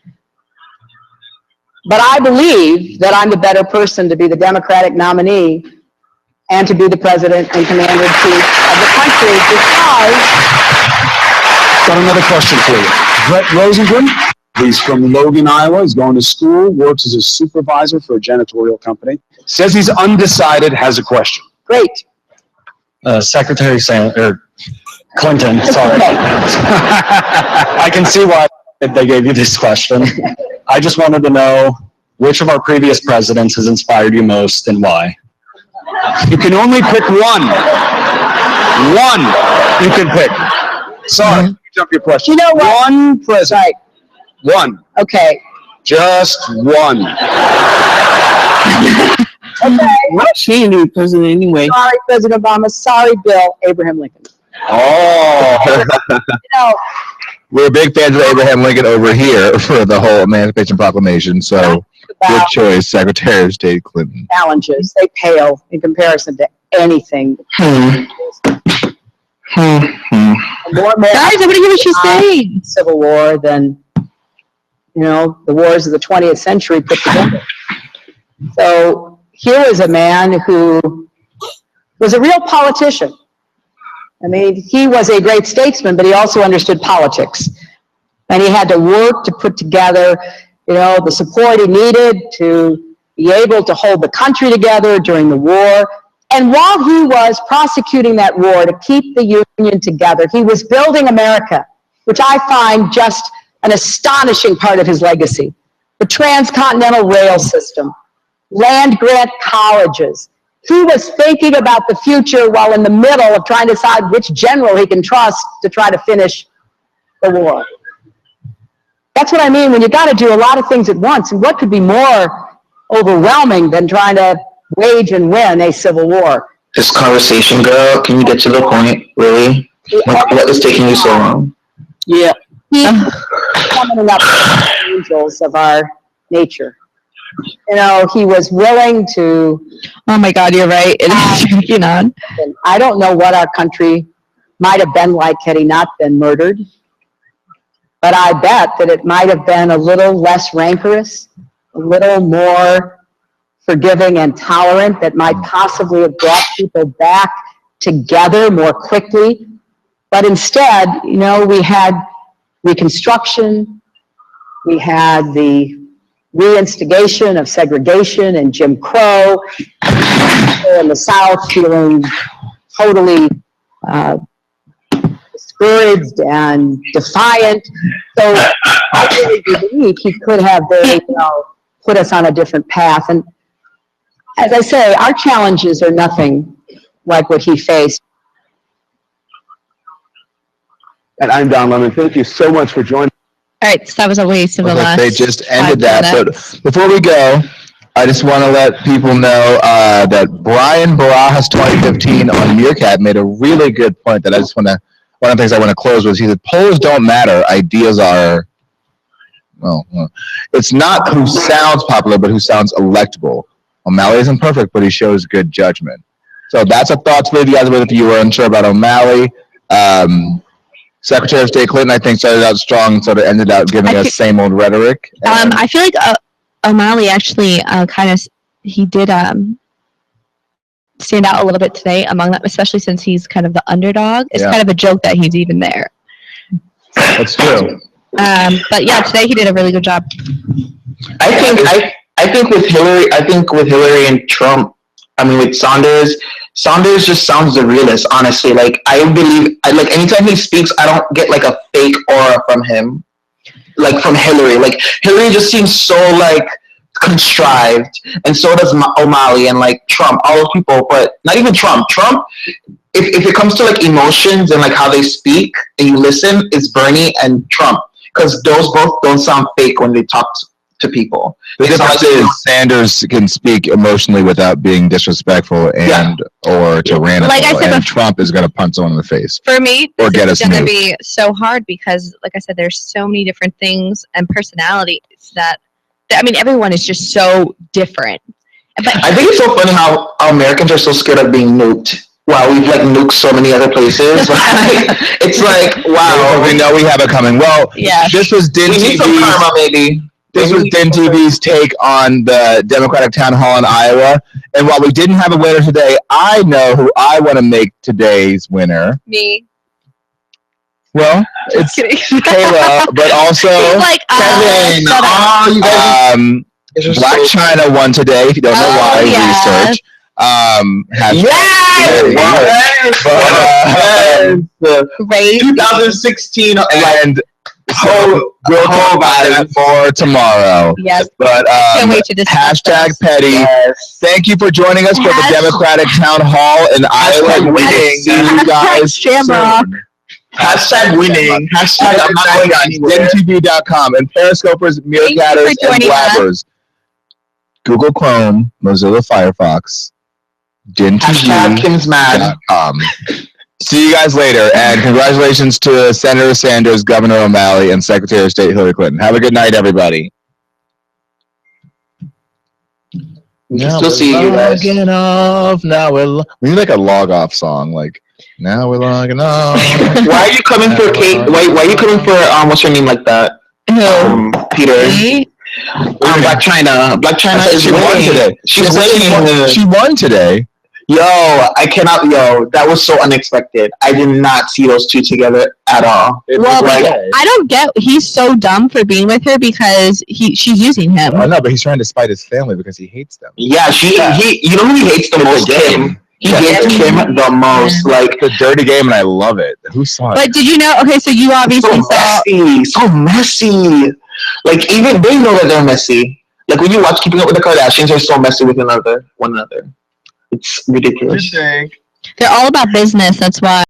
But I believe that I'm the better person to be the Democratic nominee and to be the president and commander-in-chief of the country because... Got another question for you. Brett Rosengren, he's from Logan, Iowa. He's going to school, works as a supervisor for a janitorial company. Says he's undecided, has a question. Great. Secretary Clinton, sorry. I can see why they gave you this question. I just wanted to know which of our previous presidents has inspired you most and why. You can only pick one. One you can pick. Sorry, let me jump your question. You know what? One president. Right. One. Okay. Just one. Okay. What she knew president anyway? Sorry, President Obama. Sorry, Bill. Abraham Lincoln. Oh. You know, We're big fans of Abraham Lincoln over here for the whole Emancipation Proclamation, so good choice, Secretary of State Clinton. challenges, they pale in comparison to anything. More Guys, nobody hear what she's saying. Civil War than, you know, the wars of the 20th century put together. So here is a man who was a real politician. I mean, he was a great statesman, but he also understood politics. And he had to work to put together, you know, the support he needed to be able to hold the country together during the war. And while he was prosecuting that war to keep the Union together, he was building America, which I find just an astonishing part of his legacy. The transcontinental rail system, land-grant colleges. He was thinking about the future while in the middle of trying to decide which general he can trust to try to finish the war. That's what I mean when you got to do a lot of things at once. And what could be more overwhelming than trying to wage and win a civil war? This conversation, girl, can you get to the point, really? What is taking you so long? Yeah. Coming up with the angels of our nature. You know, he was willing to... Oh my God, you're right. It is freaking on. I don't know what our country might have been like had he not been murdered. But I bet that it might have been a little less rancorous, a little more forgiving and tolerant, that might possibly have brought people back together more quickly. But instead, you know, we had Reconstruction, we had the reinstigation of segregation and Jim Crow, in the South feeling totally discouraged and defiant. So I really believe he could have very, you know, put us on a different path. And as I say, our challenges are nothing like what he faced. And I'm Don Lemon. Thank you so much for joining. All right, so that was a waste of the last. They just ended 5 that. minutes. But before we go, I just want to let people know that Brian Barajas 2015 on Meerkat made a really good point that I just want to, one of the things I want to close with. He said, polls don't matter, ideas are, well, it's not who sounds popular, but who sounds electable. O'Malley isn't perfect, but he shows good judgment. So that's a thought to leave you guys with if you were unsure about O'Malley. Secretary of State Clinton, I think, started out strong and sort of ended out giving us same old rhetoric. I feel like O'Malley actually kind of, he did stand out a little bit today among them, especially since he's kind of the underdog. It's kind of a joke that he's even there. That's true. But yeah, today he did a really good job. I think with Hillary and Trump, I mean with Sanders just sounds the realest, honestly. Like like anytime he speaks, I don't get like a fake aura from him. Like from Hillary. Like Hillary just seems so like contrived, and so does O'Malley and like Trump, all those people, but not even Trump. If it comes to like emotions and like how they speak and you listen, it's Bernie and Trump, because those both don't sound fake when they talk to people. The difference is Sanders can speak emotionally without being disrespectful and or tyrannical, Like I said, and Trump is going to punch someone in the face. For me, or get it's us going to nuked. be so hard because, like I said, there's so many different things and personalities that I mean, everyone is just so different. But I think it's so funny how Americans are so scared of being nuked. Wow, we've like nuked so many other places. It's like, wow. We know we have it coming. Well, yeah. This was We need some karma, DINTV's, maybe. this was DINTV's take on the Democratic town hall in Iowa. And while we didn't have a winner today, I know who I want to make today's winner. Me. Well, it's Kayla, but also like, Kevin. You guys Black China won today. If you don't know why, research. Great. 2016 and we'll talk about that more tomorrow. Yes. But Can't wait to discuss hashtag this. petty. Yes. Thank you for joining us for the Democratic Town Hall in Iowa. winning. See you guys Shamrock. soon. Hashtag winning. Hashtag I'm not going anywhere. DINtv.com and Periscopers, Meerkatters, and joining us. Blabbers. Google Chrome, Mozilla Firefox, Hashtag Kim's mad. DINtv.com. See you guys later, and congratulations to Senator Sanders, Governor O'Malley, and Secretary of State Hillary Clinton. Have a good night, everybody. We can still see you guys. Logging off. Now we need like a log off song, like now we're logging off. Why are you coming for Kate? Why are you coming for what's her name like that? Peter. Black China. Black China is She won winning. today. She's winning. She won today. Yo, I cannot. Yo, that was so unexpected. I did not see those two together at all. Well, I don't get. He's so dumb for being with her because she's using him. I know, but he's trying to spite his family because he hates them. Yeah, he. You know who he hates the most? Kim. He hates Kim the most. Like the dirty game, and I love it. Who saw it? But did you know? Okay, so you obviously saw. So messy. Like even they know that they're messy. Like when you watch Keeping Up with the Kardashians, they're so messy with one another. It's ridiculous. They're all about business. That's why.